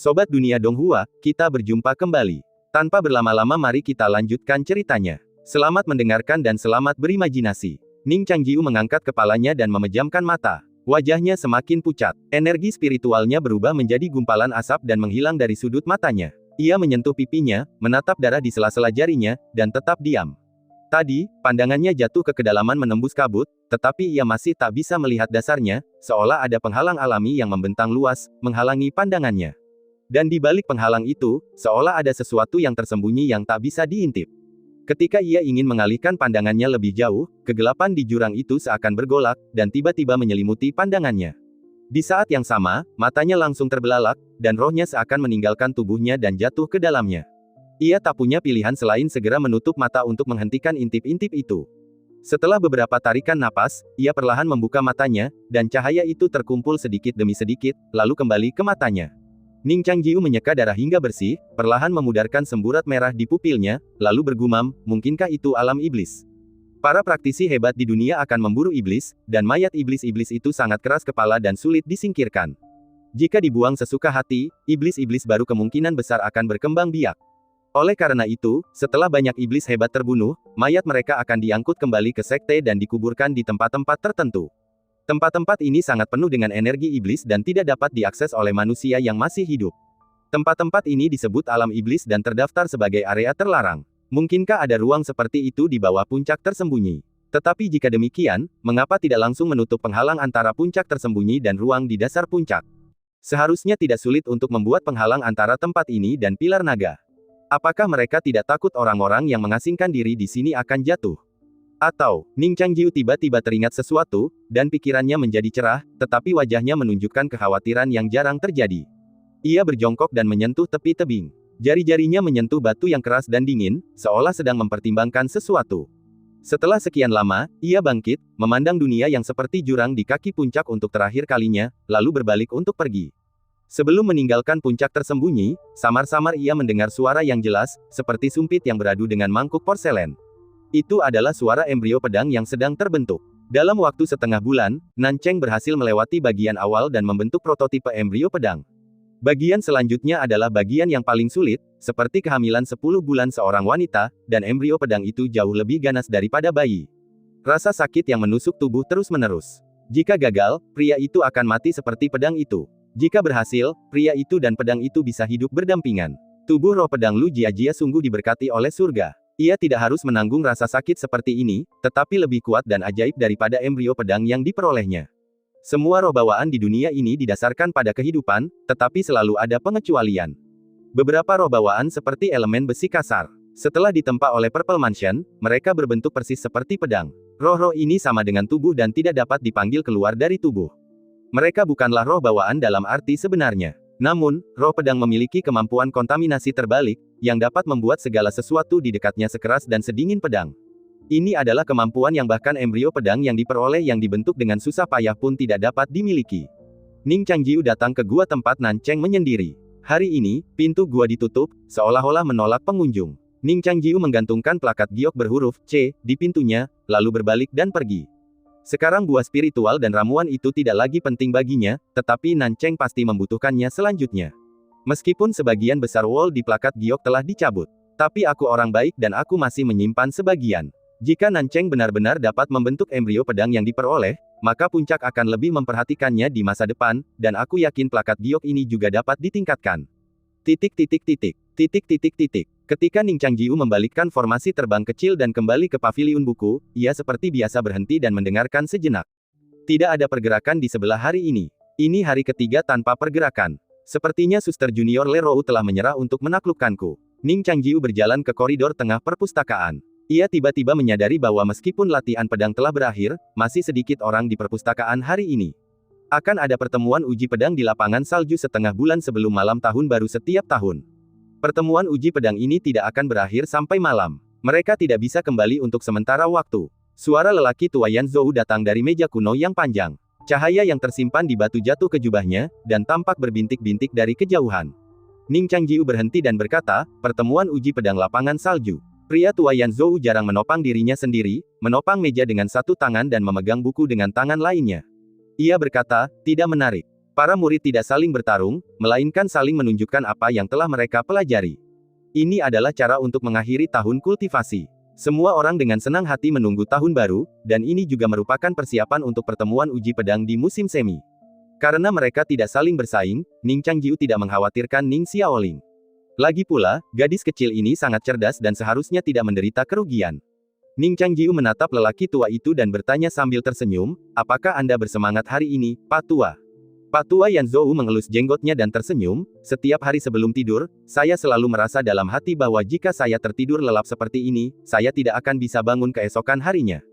Sobat Dunia Donghua, kita berjumpa kembali. Tanpa berlama-lama mari kita lanjutkan ceritanya. Selamat mendengarkan dan selamat berimajinasi. Ning Changjiu mengangkat kepalanya dan memejamkan mata. Wajahnya semakin pucat. Energi spiritualnya berubah menjadi gumpalan asap dan menghilang dari sudut matanya. Ia menyentuh pipinya, menatap darah di sela-sela jarinya, dan tetap diam. Tadi, pandangannya jatuh ke kedalaman menembus kabut, tetapi ia masih tak bisa melihat dasarnya, seolah ada penghalang alami yang membentang luas, menghalangi pandangannya. Dan di balik penghalang itu, seolah ada sesuatu yang tersembunyi yang tak bisa diintip. Ketika ia ingin mengalihkan pandangannya lebih jauh, kegelapan di jurang itu seakan bergolak, dan tiba-tiba menyelimuti pandangannya. Di saat yang sama, matanya langsung terbelalak, dan rohnya seakan meninggalkan tubuhnya dan jatuh ke dalamnya. Ia tak punya pilihan selain segera menutup mata untuk menghentikan intip-intip itu. Setelah beberapa tarikan napas, ia perlahan membuka matanya, dan cahaya itu terkumpul sedikit demi sedikit, lalu kembali ke matanya. Ning Changjiu menyeka darah hingga bersih, perlahan memudarkan semburat merah di pupilnya, lalu bergumam, mungkinkah itu alam iblis? Para praktisi hebat di dunia akan memburu iblis, dan mayat iblis-iblis itu sangat keras kepala dan sulit disingkirkan. Jika dibuang sesuka hati, iblis-iblis baru kemungkinan besar akan berkembang biak. Oleh karena itu, setelah banyak iblis hebat terbunuh, mayat mereka akan diangkut kembali ke sekte dan dikuburkan di tempat-tempat tertentu. Tempat-tempat ini sangat penuh dengan energi iblis dan tidak dapat diakses oleh manusia yang masih hidup. Tempat-tempat ini disebut alam iblis dan terdaftar sebagai area terlarang. Mungkinkah ada ruang seperti itu di bawah puncak tersembunyi? Tetapi jika demikian, mengapa tidak langsung menutup penghalang antara puncak tersembunyi dan ruang di dasar puncak? Seharusnya tidak sulit untuk membuat penghalang antara tempat ini dan pilar naga. Apakah mereka tidak takut orang-orang yang mengasingkan diri di sini akan jatuh? Atau, Ning Changjiu tiba-tiba teringat sesuatu, dan pikirannya menjadi cerah, tetapi wajahnya menunjukkan kekhawatiran yang jarang terjadi. Ia berjongkok dan menyentuh tepi tebing. Jari-jarinya menyentuh batu yang keras dan dingin, seolah sedang mempertimbangkan sesuatu. Setelah sekian lama, ia bangkit, memandang dunia yang seperti jurang di kaki puncak untuk terakhir kalinya, lalu berbalik untuk pergi. Sebelum meninggalkan puncak tersembunyi, samar-samar ia mendengar suara yang jelas, seperti sumpit yang beradu dengan mangkuk porselen. Itu adalah suara embrio pedang yang sedang terbentuk. Dalam waktu setengah bulan, Nancheng berhasil melewati bagian awal dan membentuk prototipe embrio pedang. Bagian selanjutnya adalah bagian yang paling sulit, seperti kehamilan 10 bulan seorang wanita, dan embrio pedang itu jauh lebih ganas daripada bayi. Rasa sakit yang menusuk tubuh terus-menerus. Jika gagal, pria itu akan mati seperti pedang itu. Jika berhasil, pria itu dan pedang itu bisa hidup berdampingan. Tubuh roh pedang Lu Jiajia sungguh diberkati oleh surga. Ia tidak harus menanggung rasa sakit seperti ini, tetapi lebih kuat dan ajaib daripada embrio pedang yang diperolehnya. Semua roh bawaan di dunia ini didasarkan pada kehidupan, tetapi selalu ada pengecualian. Beberapa roh bawaan seperti elemen besi kasar. Setelah ditempa oleh Purple Mansion, mereka berbentuk persis seperti pedang. Roh-roh ini sama dengan tubuh dan tidak dapat dipanggil keluar dari tubuh. Mereka bukanlah roh bawaan dalam arti sebenarnya. Namun, roh pedang memiliki kemampuan kontaminasi terbalik, yang dapat membuat segala sesuatu di dekatnya sekeras dan sedingin pedang. Ini adalah kemampuan yang bahkan embrio pedang yang diperoleh yang dibentuk dengan susah payah pun tidak dapat dimiliki. Ning Changjiu datang ke gua tempat Nancheng menyendiri. Hari ini, pintu gua ditutup, seolah-olah menolak pengunjung. Ning Changjiu menggantungkan plakat giok berhuruf C di pintunya, lalu berbalik dan pergi. Sekarang buah spiritual dan ramuan itu tidak lagi penting baginya, tetapi Nancheng pasti membutuhkannya selanjutnya. Meskipun sebagian besar wall di plakat giok telah dicabut. Tapi aku orang baik dan aku masih menyimpan sebagian. Jika Nancheng benar-benar dapat membentuk embrio pedang yang diperoleh, maka puncak akan lebih memperhatikannya di masa depan, dan aku yakin plakat giok ini juga dapat ditingkatkan. Ketika Ning Changjiu membalikkan formasi terbang kecil dan kembali ke paviliun buku, ia seperti biasa berhenti dan mendengarkan sejenak. Tidak ada pergerakan di sebelah hari ini. Ini hari ketiga tanpa pergerakan. Sepertinya Suster Junior Leroux telah menyerah untuk menaklukkanku. Ning Changjiu berjalan ke koridor tengah perpustakaan. Ia tiba-tiba menyadari bahwa meskipun latihan pedang telah berakhir, masih sedikit orang di perpustakaan hari ini. Akan ada pertemuan uji pedang di lapangan salju setengah bulan sebelum malam tahun baru setiap tahun. Pertemuan uji pedang ini tidak akan berakhir sampai malam. Mereka tidak bisa kembali untuk sementara waktu. Suara lelaki tua Yan Zhou datang dari meja kuno yang panjang. Cahaya yang tersimpan di batu jatuh ke jubahnya, dan tampak berbintik-bintik dari kejauhan. Ning Changjiu berhenti dan berkata, pertemuan uji pedang lapangan salju. Pria tua Yan Zhou jarang menopang dirinya sendiri, menopang meja dengan satu tangan dan memegang buku dengan tangan lainnya. Ia berkata, tidak menarik. Para murid tidak saling bertarung, melainkan saling menunjukkan apa yang telah mereka pelajari. Ini adalah cara untuk mengakhiri tahun kultivasi. Semua orang dengan senang hati menunggu tahun baru, dan ini juga merupakan persiapan untuk pertemuan uji pedang di musim semi. Karena mereka tidak saling bersaing, Ning Changjiu tidak mengkhawatirkan Ning Xiaoling. Lagi pula, gadis kecil ini sangat cerdas dan seharusnya tidak menderita kerugian. Ning Changjiu menatap lelaki tua itu dan bertanya sambil tersenyum, apakah Anda bersemangat hari ini, Pak Tua? Pak Tua Yanzhou mengelus jenggotnya dan tersenyum, setiap hari sebelum tidur, saya selalu merasa dalam hati bahwa jika saya tertidur lelap seperti ini, saya tidak akan bisa bangun keesokan harinya.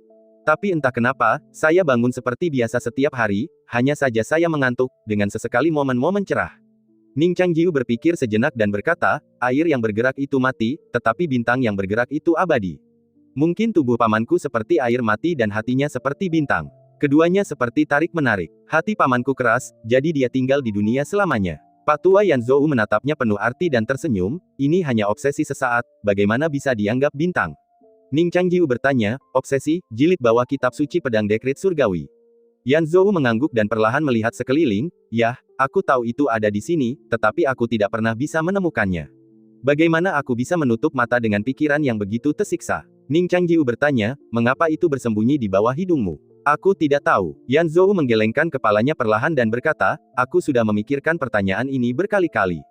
Tapi entah kenapa, saya bangun seperti biasa setiap hari, hanya saja saya mengantuk, dengan sesekali momen-momen cerah. Ning Changjiu berpikir sejenak dan berkata, air yang bergerak itu mati, tetapi bintang yang bergerak itu abadi. Mungkin tubuh pamanku seperti air mati dan hatinya seperti bintang. Keduanya seperti tarik-menarik. Hati pamanku keras, jadi dia tinggal di dunia selamanya. Pak Tua Yanzhou menatapnya penuh arti dan tersenyum, ini hanya obsesi sesaat, bagaimana bisa dianggap bintang? Ning Changjiu bertanya, obsesi, jilid bawah kitab suci pedang dekrit surgawi. Yanzhou mengangguk dan perlahan melihat sekeliling, yah, aku tahu itu ada di sini, tetapi aku tidak pernah bisa menemukannya. Bagaimana aku bisa menutup mata dengan pikiran yang begitu tersiksa? Ning Changjiu bertanya, mengapa itu bersembunyi di bawah hidungmu? Aku tidak tahu. Yanzhou menggelengkan kepalanya perlahan dan berkata, aku sudah memikirkan pertanyaan ini berkali-kali.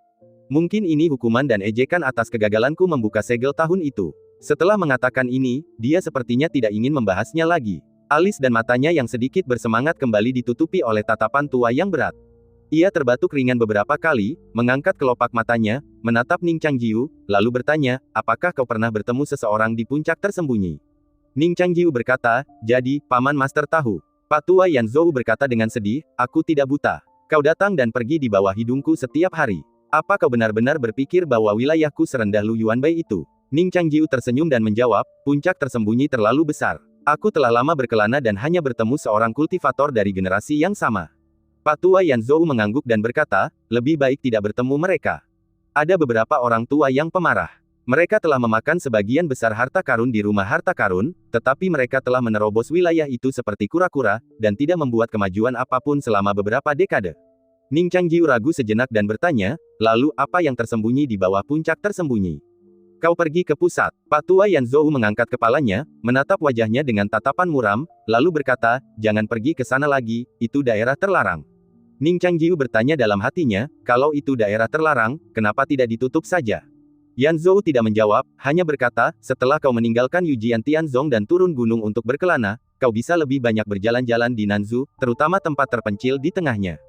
Mungkin ini hukuman dan ejekan atas kegagalanku membuka segel tahun itu. Setelah mengatakan ini, dia sepertinya tidak ingin membahasnya lagi. Alis dan matanya yang sedikit bersemangat kembali ditutupi oleh tatapan tua yang berat. Ia terbatuk ringan beberapa kali, mengangkat kelopak matanya, menatap Ning Changjiu, lalu bertanya, apakah kau pernah bertemu seseorang di puncak tersembunyi? Ning Changjiu berkata, jadi, Paman Master tahu. Pak Tua Yanzhou berkata dengan sedih, aku tidak buta. Kau datang dan pergi di bawah hidungku setiap hari. Apa kau benar-benar berpikir bahwa wilayahku serendah Lu Yuanbai itu? Ning Changjiu tersenyum dan menjawab, puncak tersembunyi terlalu besar. Aku telah lama berkelana dan hanya bertemu seorang kultivator dari generasi yang sama. Pak Tua Yanzhou mengangguk dan berkata, lebih baik tidak bertemu mereka. Ada beberapa orang tua yang pemarah. Mereka telah memakan sebagian besar harta karun di rumah harta karun, tetapi mereka telah menerobos wilayah itu seperti kura-kura, dan tidak membuat kemajuan apapun selama beberapa dekade. Ning Changjiu ragu sejenak dan bertanya, lalu apa yang tersembunyi di bawah puncak tersembunyi? Kau pergi ke pusat. Pak Tua Yanzhou mengangkat kepalanya, menatap wajahnya dengan tatapan muram, lalu berkata, jangan pergi ke sana lagi, itu daerah terlarang. Ning Changjiu bertanya dalam hatinya, kalau itu daerah terlarang, kenapa tidak ditutup saja? Yanzhou tidak menjawab, hanya berkata, setelah kau meninggalkan Yujian Tianzong dan turun gunung untuk berkelana, kau bisa lebih banyak berjalan-jalan di Nanzu, terutama tempat terpencil di tengahnya.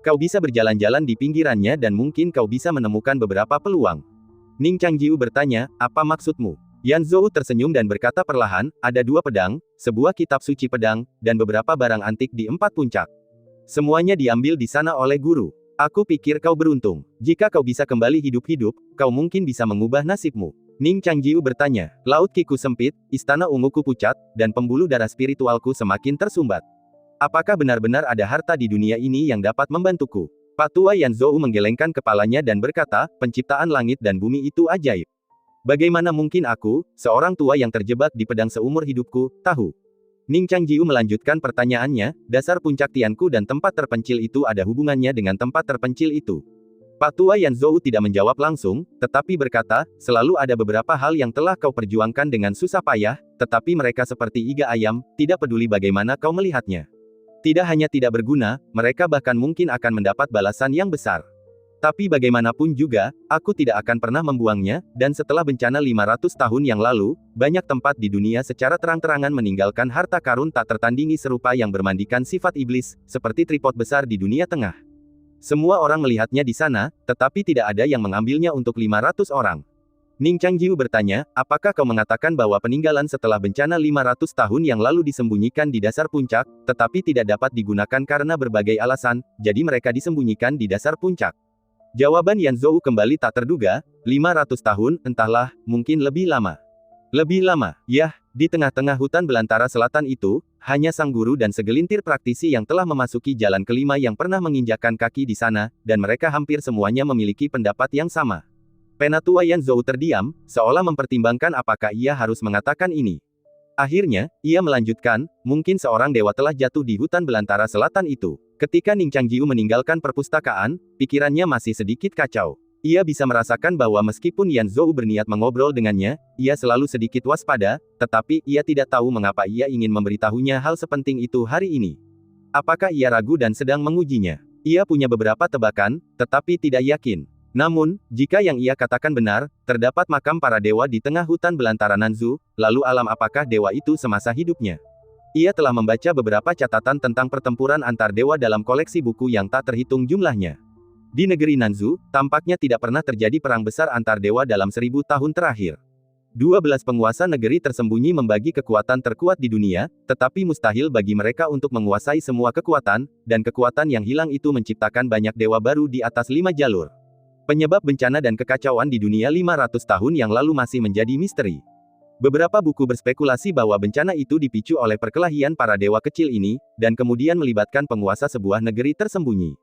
Kau bisa berjalan-jalan di pinggirannya dan mungkin kau bisa menemukan beberapa peluang. Ning Changjiu bertanya, apa maksudmu? Yanzhou tersenyum dan berkata perlahan, ada 2 pedang, sebuah kitab suci pedang, dan beberapa barang antik di 4 puncak. Semuanya diambil di sana oleh guru. Aku pikir kau beruntung. Jika kau bisa kembali hidup-hidup, kau mungkin bisa mengubah nasibmu. Ning Changjiu bertanya, laut Kiku sempit, istana unguku pucat, dan pembuluh darah spiritualku semakin tersumbat. Apakah benar-benar ada harta di dunia ini yang dapat membantuku? Pak Tua Yanzhou menggelengkan kepalanya dan berkata, penciptaan langit dan bumi itu ajaib. Bagaimana mungkin aku, seorang tua yang terjebak di pedang seumur hidupku, tahu? Ning Changjiu melanjutkan pertanyaannya, dasar puncak Tianku dan tempat terpencil itu ada hubungannya dengan tempat terpencil itu. Pak Tua Yanzhou tidak menjawab langsung, tetapi berkata, selalu ada beberapa hal yang telah kau perjuangkan dengan susah payah, tetapi mereka seperti iga ayam, tidak peduli bagaimana kau melihatnya. Tidak hanya tidak berguna, mereka bahkan mungkin akan mendapat balasan yang besar. Tapi bagaimanapun juga, aku tidak akan pernah membuangnya, dan setelah bencana 500 tahun yang lalu, banyak tempat di dunia secara terang-terangan meninggalkan harta karun tak tertandingi serupa yang bermandikan sifat iblis, seperti tripod besar di dunia tengah. Semua orang melihatnya di sana, tetapi tidak ada yang mengambilnya untuk 500 orang. Ning Changjiu bertanya, apakah kau mengatakan bahwa peninggalan setelah bencana 500 tahun yang lalu disembunyikan di dasar puncak, tetapi tidak dapat digunakan karena berbagai alasan, jadi mereka disembunyikan di dasar puncak? Jawaban Yanzhou kembali tak terduga, 500 tahun, entahlah, mungkin lebih lama. Lebih lama, yah, di tengah-tengah hutan belantara selatan itu, hanya sang guru dan segelintir praktisi yang telah memasuki jalan kelima yang pernah menginjakkan kaki di sana, dan mereka hampir semuanya memiliki pendapat yang sama. Penatua Yanzhou terdiam, seolah mempertimbangkan apakah ia harus mengatakan ini. Akhirnya, ia melanjutkan, mungkin seorang dewa telah jatuh di hutan belantara selatan itu. Ketika Ning Changjiu meninggalkan perpustakaan, pikirannya masih sedikit kacau. Ia bisa merasakan bahwa meskipun Yan Zhou berniat mengobrol dengannya, ia selalu sedikit waspada, tetapi ia tidak tahu mengapa ia ingin memberitahunya hal sepenting itu hari ini. Apakah ia ragu dan sedang mengujinya? Ia punya beberapa tebakan, tetapi tidak yakin. Namun, jika yang ia katakan benar, terdapat makam para dewa di tengah hutan belantara Nanzu, lalu alam apakah dewa itu semasa hidupnya? Ia telah membaca beberapa catatan tentang pertempuran antar dewa dalam koleksi buku yang tak terhitung jumlahnya. Di negeri Nanzu, tampaknya tidak pernah terjadi perang besar antar dewa dalam 1000 tahun terakhir. 12 penguasa negeri tersembunyi membagi kekuatan terkuat di dunia, tetapi mustahil bagi mereka untuk menguasai semua kekuatan, dan kekuatan yang hilang itu menciptakan banyak dewa baru di atas 5 jalur. Penyebab bencana dan kekacauan di dunia 500 tahun yang lalu masih menjadi misteri. Beberapa buku berspekulasi bahwa bencana itu dipicu oleh perkelahian para dewa kecil ini, dan kemudian melibatkan penguasa sebuah negeri tersembunyi.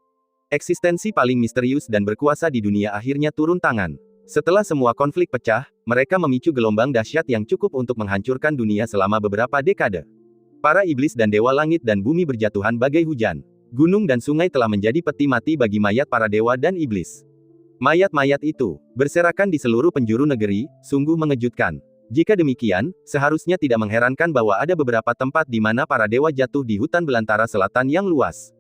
Eksistensi paling misterius dan berkuasa di dunia akhirnya turun tangan. Setelah semua konflik pecah, mereka memicu gelombang dahsyat yang cukup untuk menghancurkan dunia selama beberapa dekade. Para iblis dan dewa langit dan bumi berjatuhan bagai hujan. Gunung dan sungai telah menjadi peti mati bagi mayat para dewa dan iblis. Mayat-mayat itu berserakan di seluruh penjuru negeri, sungguh mengejutkan. Jika demikian, seharusnya tidak mengherankan bahwa ada beberapa tempat di mana para dewa jatuh di hutan belantara selatan yang luas.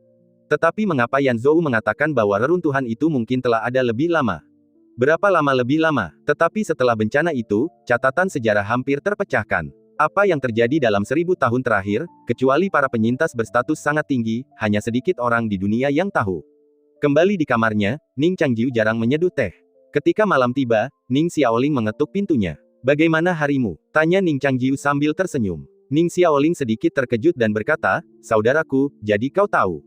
Tetapi mengapa Yan Zhou mengatakan bahwa reruntuhan itu mungkin telah ada lebih lama? Berapa lama lebih lama? Tetapi setelah bencana itu, catatan sejarah hampir terpecahkan. Apa yang terjadi dalam 1000 tahun terakhir, kecuali para penyintas berstatus sangat tinggi, hanya sedikit orang di dunia yang tahu. Kembali di kamarnya, Ning Changjiu jarang menyeduh teh. Ketika malam tiba, Ning Xiaoling mengetuk pintunya. "Bagaimana harimu?" tanya Ning Changjiu sambil tersenyum. Ning Xiaoling sedikit terkejut dan berkata, "Saudaraku, jadi kau tahu?"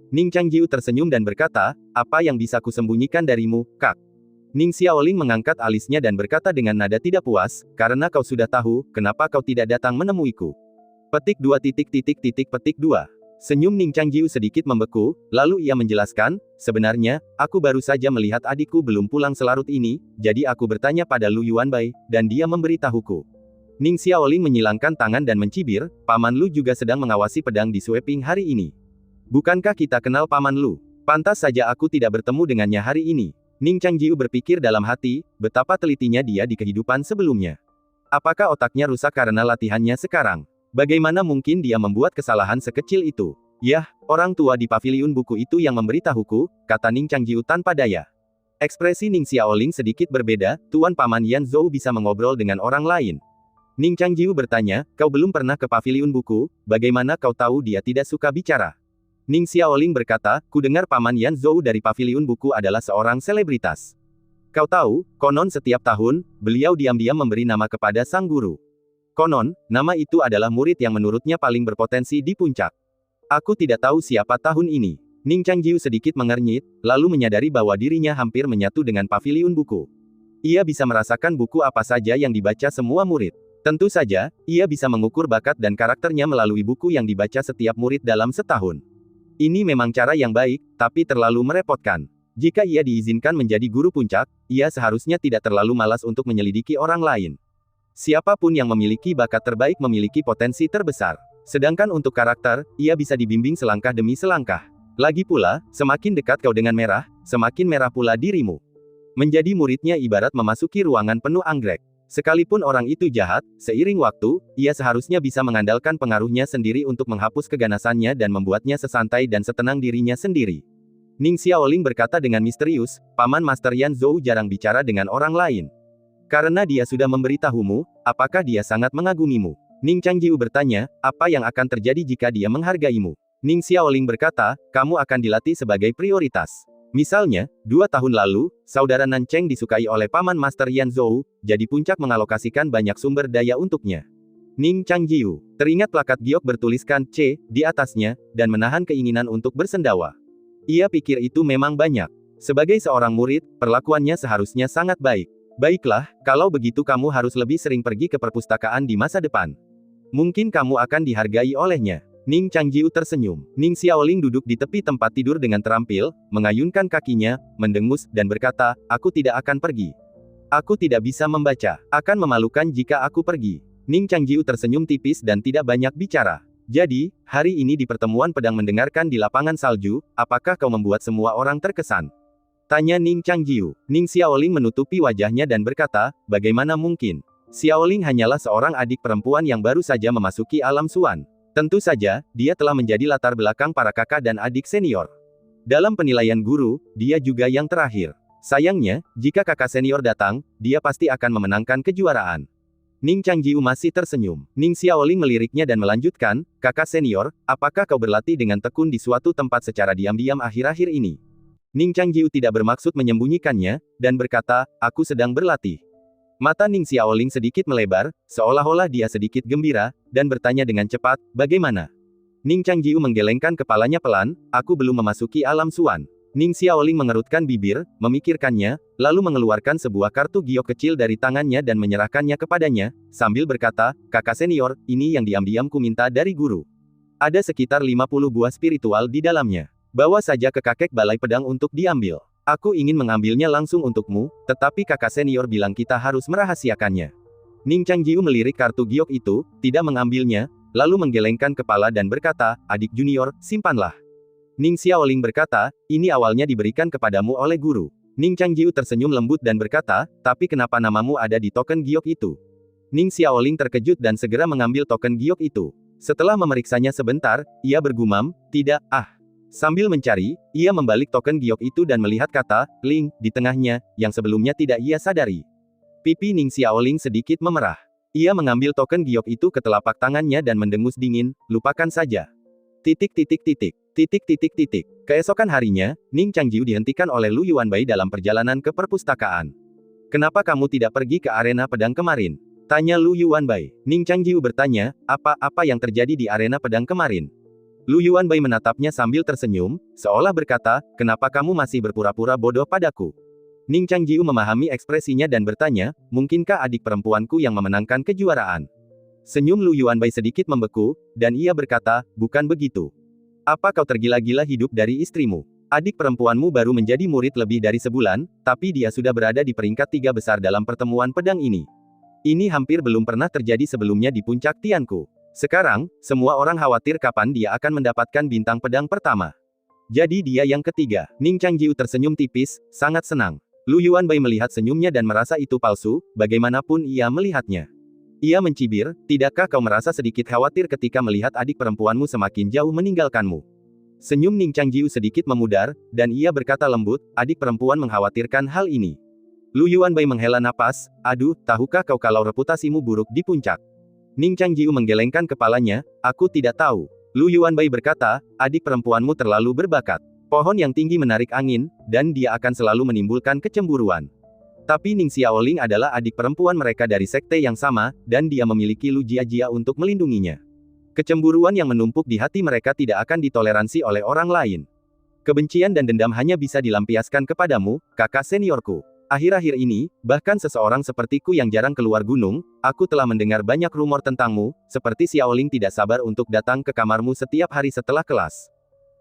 Ning Changjiu tersenyum dan berkata, "Apa yang bisa kusembunyikan darimu, Kak?" Ning Xiaoling mengangkat alisnya dan berkata dengan nada tidak puas, "Karena kau sudah tahu, kenapa kau tidak datang menemuiku?" Petik 2. Senyum Ning Changjiu sedikit membeku, lalu ia menjelaskan, "Sebenarnya, aku baru saja melihat adikku belum pulang selarut ini, jadi aku bertanya pada Lu Yuanbai, dan dia memberitahuku." Ning Xiaoling menyilangkan tangan dan mencibir, "Paman Lu juga sedang mengawasi pedang di Sueping hari ini. Bukankah kita kenal Paman Lu? Pantas saja aku tidak bertemu dengannya hari ini." Ning Changjiu berpikir dalam hati, betapa telitinya dia di kehidupan sebelumnya. Apakah otaknya rusak karena latihannya sekarang? Bagaimana mungkin dia membuat kesalahan sekecil itu? "Yah, orang tua di paviliun buku itu yang memberitahuku," kata Ning Changjiu tanpa daya. Ekspresi Ning Xiaoling sedikit berbeda, "Tuan Paman Yan Zhou bisa mengobrol dengan orang lain." Ning Changjiu bertanya, "Kau belum pernah ke paviliun buku, bagaimana kau tahu dia tidak suka bicara?" Ning Xiaoling berkata, "Ku dengar Paman Yan Zhou dari paviliun buku adalah seorang selebritas. Kau tahu, konon setiap tahun, beliau diam-diam memberi nama kepada sang guru. Konon, nama itu adalah murid yang menurutnya paling berpotensi di puncak. Aku tidak tahu siapa tahun ini." Ning Changjiu sedikit mengernyit, lalu menyadari bahwa dirinya hampir menyatu dengan paviliun buku. Ia bisa merasakan buku apa saja yang dibaca semua murid. Tentu saja, ia bisa mengukur bakat dan karakternya melalui buku yang dibaca setiap murid dalam setahun. Ini memang cara yang baik, tapi terlalu merepotkan. Jika ia diizinkan menjadi guru puncak, ia seharusnya tidak terlalu malas untuk menyelidiki orang lain. Siapapun yang memiliki bakat terbaik memiliki potensi terbesar. Sedangkan untuk karakter, ia bisa dibimbing selangkah demi selangkah. Lagi pula, semakin dekat kau dengan merah, semakin merah pula dirimu. Menjadi muridnya ibarat memasuki ruangan penuh anggrek. Sekalipun orang itu jahat, seiring waktu, ia seharusnya bisa mengandalkan pengaruhnya sendiri untuk menghapus keganasannya dan membuatnya sesantai dan setenang dirinya sendiri. Ning Xiaoling berkata dengan misterius, "Paman Master Yan Zhou jarang bicara dengan orang lain. Karena dia sudah memberitahumu, apakah dia sangat mengagumimu?" Ning Changjiu bertanya, "Apa yang akan terjadi jika dia menghargaimu?" Ning Xiaoling berkata, "Kamu akan dilatih sebagai prioritas. Misalnya, 2 tahun lalu, saudara Nan Cheng disukai oleh Paman Master Yan Zhou, jadi puncak mengalokasikan banyak sumber daya untuknya." Ning Changjiu teringat plakat giok bertuliskan C di atasnya, dan menahan keinginan untuk bersendawa. Ia pikir itu memang banyak. Sebagai seorang murid, perlakuannya seharusnya sangat baik. "Baiklah, kalau begitu kamu harus lebih sering pergi ke perpustakaan di masa depan. Mungkin kamu akan dihargai olehnya." Ning Changjiu tersenyum. Ning Xiaoling duduk di tepi tempat tidur dengan terampil, mengayunkan kakinya, mendengus, dan berkata, "Aku tidak akan pergi. Aku tidak bisa membaca. Akan memalukan jika aku pergi." Ning Changjiu tersenyum tipis dan tidak banyak bicara. Jadi, hari ini di pertemuan pedang mendengarkan di lapangan salju, apakah kau membuat semua orang terkesan? Tanya Ning Changjiu. Ning Xiaoling menutupi wajahnya dan berkata, bagaimana mungkin? Xiaoling hanyalah seorang adik perempuan yang baru saja memasuki alam Suan. Tentu saja, dia telah menjadi latar belakang para kakak dan adik senior. Dalam penilaian guru, dia juga yang terakhir. Sayangnya, jika kakak senior datang, dia pasti akan memenangkan kejuaraan. Ning Changjiu masih tersenyum. Ning Xiaoling meliriknya dan melanjutkan, kakak senior, apakah kau berlatih dengan tekun di suatu tempat secara diam-diam akhir-akhir ini? Ning Changjiu tidak bermaksud menyembunyikannya, dan berkata, aku sedang berlatih. Mata Ning Xiaoling sedikit melebar, seolah-olah dia sedikit gembira, dan bertanya dengan cepat, bagaimana? Ning Changjiu menggelengkan kepalanya pelan, aku belum memasuki alam Suan. Ning Xiaoling mengerutkan bibir, memikirkannya, lalu mengeluarkan sebuah kartu giok kecil dari tangannya dan menyerahkannya kepadanya, sambil berkata, kakak senior, ini yang diam-diam ku minta dari guru. Ada sekitar 50 buah spiritual di dalamnya. Bawa saja ke kakek balai pedang untuk diambil. Aku ingin mengambilnya langsung untukmu, tetapi kakak senior bilang kita harus merahasiakannya. Ning Changjiu melirik kartu giok itu, tidak mengambilnya, lalu menggelengkan kepala dan berkata, adik junior, simpanlah. Ning Xiaoling berkata, ini awalnya diberikan kepadamu oleh guru. Ning Changjiu tersenyum lembut dan berkata, tapi kenapa namamu ada di token giok itu? Ning Xiaoling terkejut dan segera mengambil token giok itu. Setelah memeriksanya sebentar, ia bergumam, tidak, Sambil mencari, ia membalik token giok itu dan melihat kata, Ling, di tengahnya, yang sebelumnya tidak ia sadari. Pipi Ning Xiaoling sedikit memerah. Ia mengambil token giok itu ke telapak tangannya dan mendengus dingin, lupakan saja. Keesokan harinya, Ning Changjiu dihentikan oleh Lu Yuanbai dalam perjalanan ke perpustakaan. Kenapa kamu tidak pergi ke arena pedang kemarin? Tanya Lu Yuanbai. Ning Changjiu bertanya, apa yang terjadi di arena pedang kemarin? Lu Yuanbai menatapnya sambil tersenyum, seolah berkata, kenapa kamu masih berpura-pura bodoh padaku? Ning Changjiu memahami ekspresinya dan bertanya, mungkinkah adik perempuanku yang memenangkan kejuaraan? Senyum Lu Yuanbai sedikit membeku, dan ia berkata, bukan begitu. Apa kau tergila-gila hidup dari istrimu? Adik perempuanmu baru menjadi murid lebih dari sebulan, tapi dia sudah berada di peringkat 3 besar dalam pertemuan pedang ini. Ini hampir belum pernah terjadi sebelumnya di puncak Tianku. Sekarang, semua orang khawatir kapan dia akan mendapatkan bintang pedang pertama. Jadi dia yang ketiga. Ning Changjiu tersenyum tipis, sangat senang. Lu Yuanbai melihat senyumnya dan merasa itu palsu, bagaimanapun ia melihatnya. Ia mencibir, tidakkah kau merasa sedikit khawatir ketika melihat adik perempuanmu semakin jauh meninggalkanmu? Senyum Ning Changjiu sedikit memudar, dan ia berkata lembut, adik perempuan mengkhawatirkan hal ini. Lu Yuanbai menghela napas, aduh, tahukah kau kalau reputasimu buruk di puncak? Ning Changjiu menggelengkan kepalanya, aku tidak tahu. Lu Yuanbai berkata, adik perempuanmu terlalu berbakat. Pohon yang tinggi menarik angin, dan dia akan selalu menimbulkan kecemburuan. Tapi Ning Xiaoling adalah adik perempuan mereka dari sekte yang sama, dan dia memiliki Lu Jiajia untuk melindunginya. Kecemburuan yang menumpuk di hati mereka tidak akan ditoleransi oleh orang lain. Kebencian dan dendam hanya bisa dilampiaskan kepadamu, kakak seniorku. Akhir-akhir ini, bahkan seseorang sepertiku yang jarang keluar gunung, aku telah mendengar banyak rumor tentangmu, seperti Xiaoling tidak sabar untuk datang ke kamarmu setiap hari setelah kelas.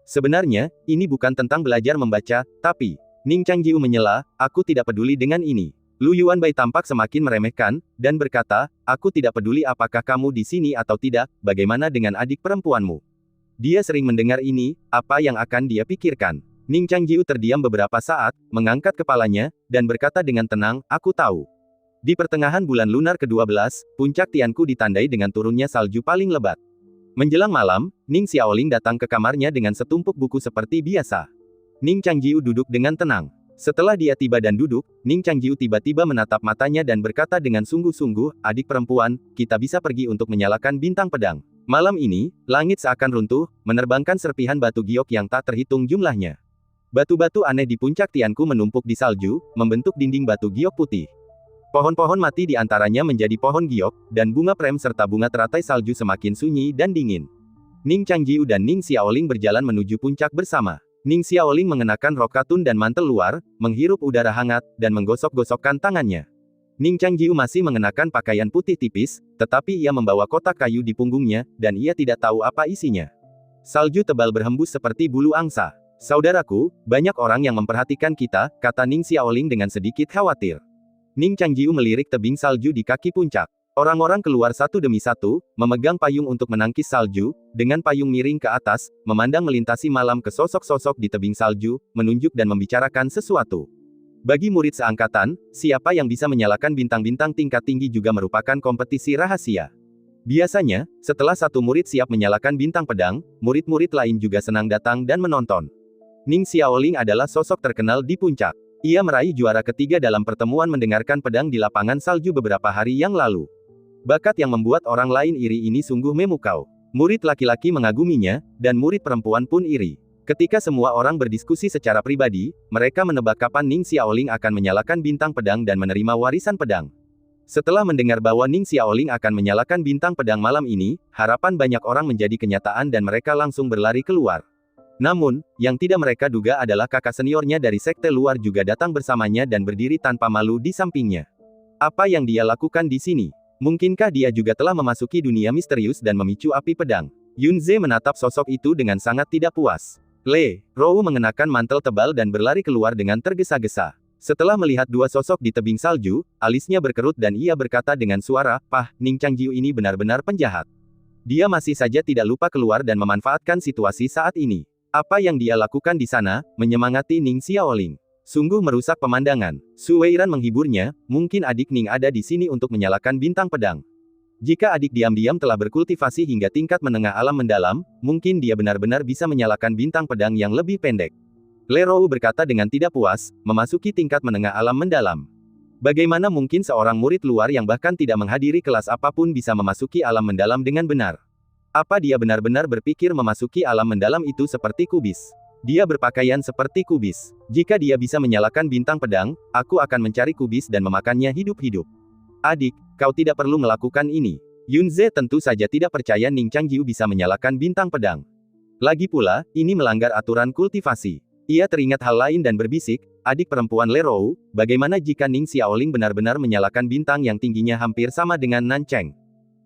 Sebenarnya, ini bukan tentang belajar membaca, tapi... Ning Changjiu menyela, aku tidak peduli dengan ini. Lu Yuanbai tampak semakin meremehkan, dan berkata, aku tidak peduli apakah kamu di sini atau tidak, bagaimana dengan adik perempuanmu. Dia sering mendengar ini, apa yang akan dia pikirkan. Ning Changjiu terdiam beberapa saat, mengangkat kepalanya, dan berkata dengan tenang, aku tahu. Di pertengahan bulan lunar ke-12, puncak Tianku ditandai dengan turunnya salju paling lebat. Menjelang malam, Ning Xiaoling datang ke kamarnya dengan setumpuk buku seperti biasa. Ning Changjiu duduk dengan tenang. Setelah dia tiba dan duduk, Ning Changjiu tiba-tiba menatap matanya dan berkata dengan sungguh-sungguh, adik perempuan, kita bisa pergi untuk menyalakan bintang pedang. Malam ini, langit seakan runtuh, menerbangkan serpihan batu giok yang tak terhitung jumlahnya. Batu-batu aneh di puncak Tianku menumpuk di salju, membentuk dinding batu giok putih. Pohon-pohon mati di antaranya menjadi pohon giok, dan bunga prem serta bunga teratai salju semakin sunyi dan dingin. Ning Changjiu dan Ning Xiaoling berjalan menuju puncak bersama. Ning Xiaoling mengenakan rok katun dan mantel luar, menghirup udara hangat, dan menggosok-gosokkan tangannya. Ning Changjiu masih mengenakan pakaian putih tipis, tetapi ia membawa kotak kayu di punggungnya, dan ia tidak tahu apa isinya. Salju tebal berhembus seperti bulu angsa. Saudaraku, banyak orang yang memperhatikan kita, kata Ning Xiaoling dengan sedikit khawatir. Ning Changjiu melirik tebing salju di kaki puncak. Orang-orang keluar satu demi satu, memegang payung untuk menangkis salju, dengan payung miring ke atas, memandang melintasi malam ke sosok-sosok di tebing salju, menunjuk dan membicarakan sesuatu. Bagi murid seangkatan, siapa yang bisa menyalakan bintang-bintang tingkat tinggi juga merupakan kompetisi rahasia. Biasanya, setelah satu murid siap menyalakan bintang pedang, murid-murid lain juga senang datang dan menonton. Ning Xiaoling adalah sosok terkenal di puncak. Ia meraih juara ketiga dalam pertemuan mendengarkan pedang di lapangan salju beberapa hari yang lalu. Bakat yang membuat orang lain iri ini sungguh memukau. Murid laki-laki mengaguminya, dan murid perempuan pun iri. Ketika semua orang berdiskusi secara pribadi, mereka menebak kapan Ning Xiaoling akan menyalakan bintang pedang dan menerima warisan pedang. Setelah mendengar bahwa Ning Xiaoling akan menyalakan bintang pedang malam ini, harapan banyak orang menjadi kenyataan dan mereka langsung berlari keluar. Namun, yang tidak mereka duga adalah kakak seniornya dari sekte luar juga datang bersamanya dan berdiri tanpa malu di sampingnya. Apa yang dia lakukan di sini? Mungkinkah dia juga telah memasuki dunia misterius dan memicu api pedang? Yunze menatap sosok itu dengan sangat tidak puas. Le Rou mengenakan mantel tebal dan berlari keluar dengan tergesa-gesa. Setelah melihat dua sosok di tebing salju, alisnya berkerut dan ia berkata dengan suara, "Pah, Ning Changjiu ini benar-benar penjahat. Dia masih saja tidak lupa keluar dan memanfaatkan situasi saat ini. Apa yang dia lakukan di sana, menyemangati Ning Xiaoling. Sungguh merusak pemandangan." Su Weiran menghiburnya, mungkin adik Ning ada di sini untuk menyalakan bintang pedang. Jika adik diam-diam telah berkultivasi hingga tingkat menengah alam mendalam, mungkin dia benar-benar bisa menyalakan bintang pedang yang lebih pendek. Le Rou berkata dengan tidak puas, memasuki tingkat menengah alam mendalam. Bagaimana mungkin seorang murid luar yang bahkan tidak menghadiri kelas apapun bisa memasuki alam mendalam dengan benar? Apa dia benar-benar berpikir memasuki alam mendalam itu seperti kubis? Dia berpakaian seperti kubis. Jika dia bisa menyalakan bintang pedang, aku akan mencari kubis dan memakannya hidup-hidup. Adik, kau tidak perlu melakukan ini. Yunze tentu saja tidak percaya Ning Changjiu bisa menyalakan bintang pedang. Lagi pula, ini melanggar aturan kultivasi. Ia teringat hal lain dan berbisik, adik perempuan Le Rou, bagaimana jika Ning Xiaoling benar-benar menyalakan bintang yang tingginya hampir sama dengan Nan Cheng?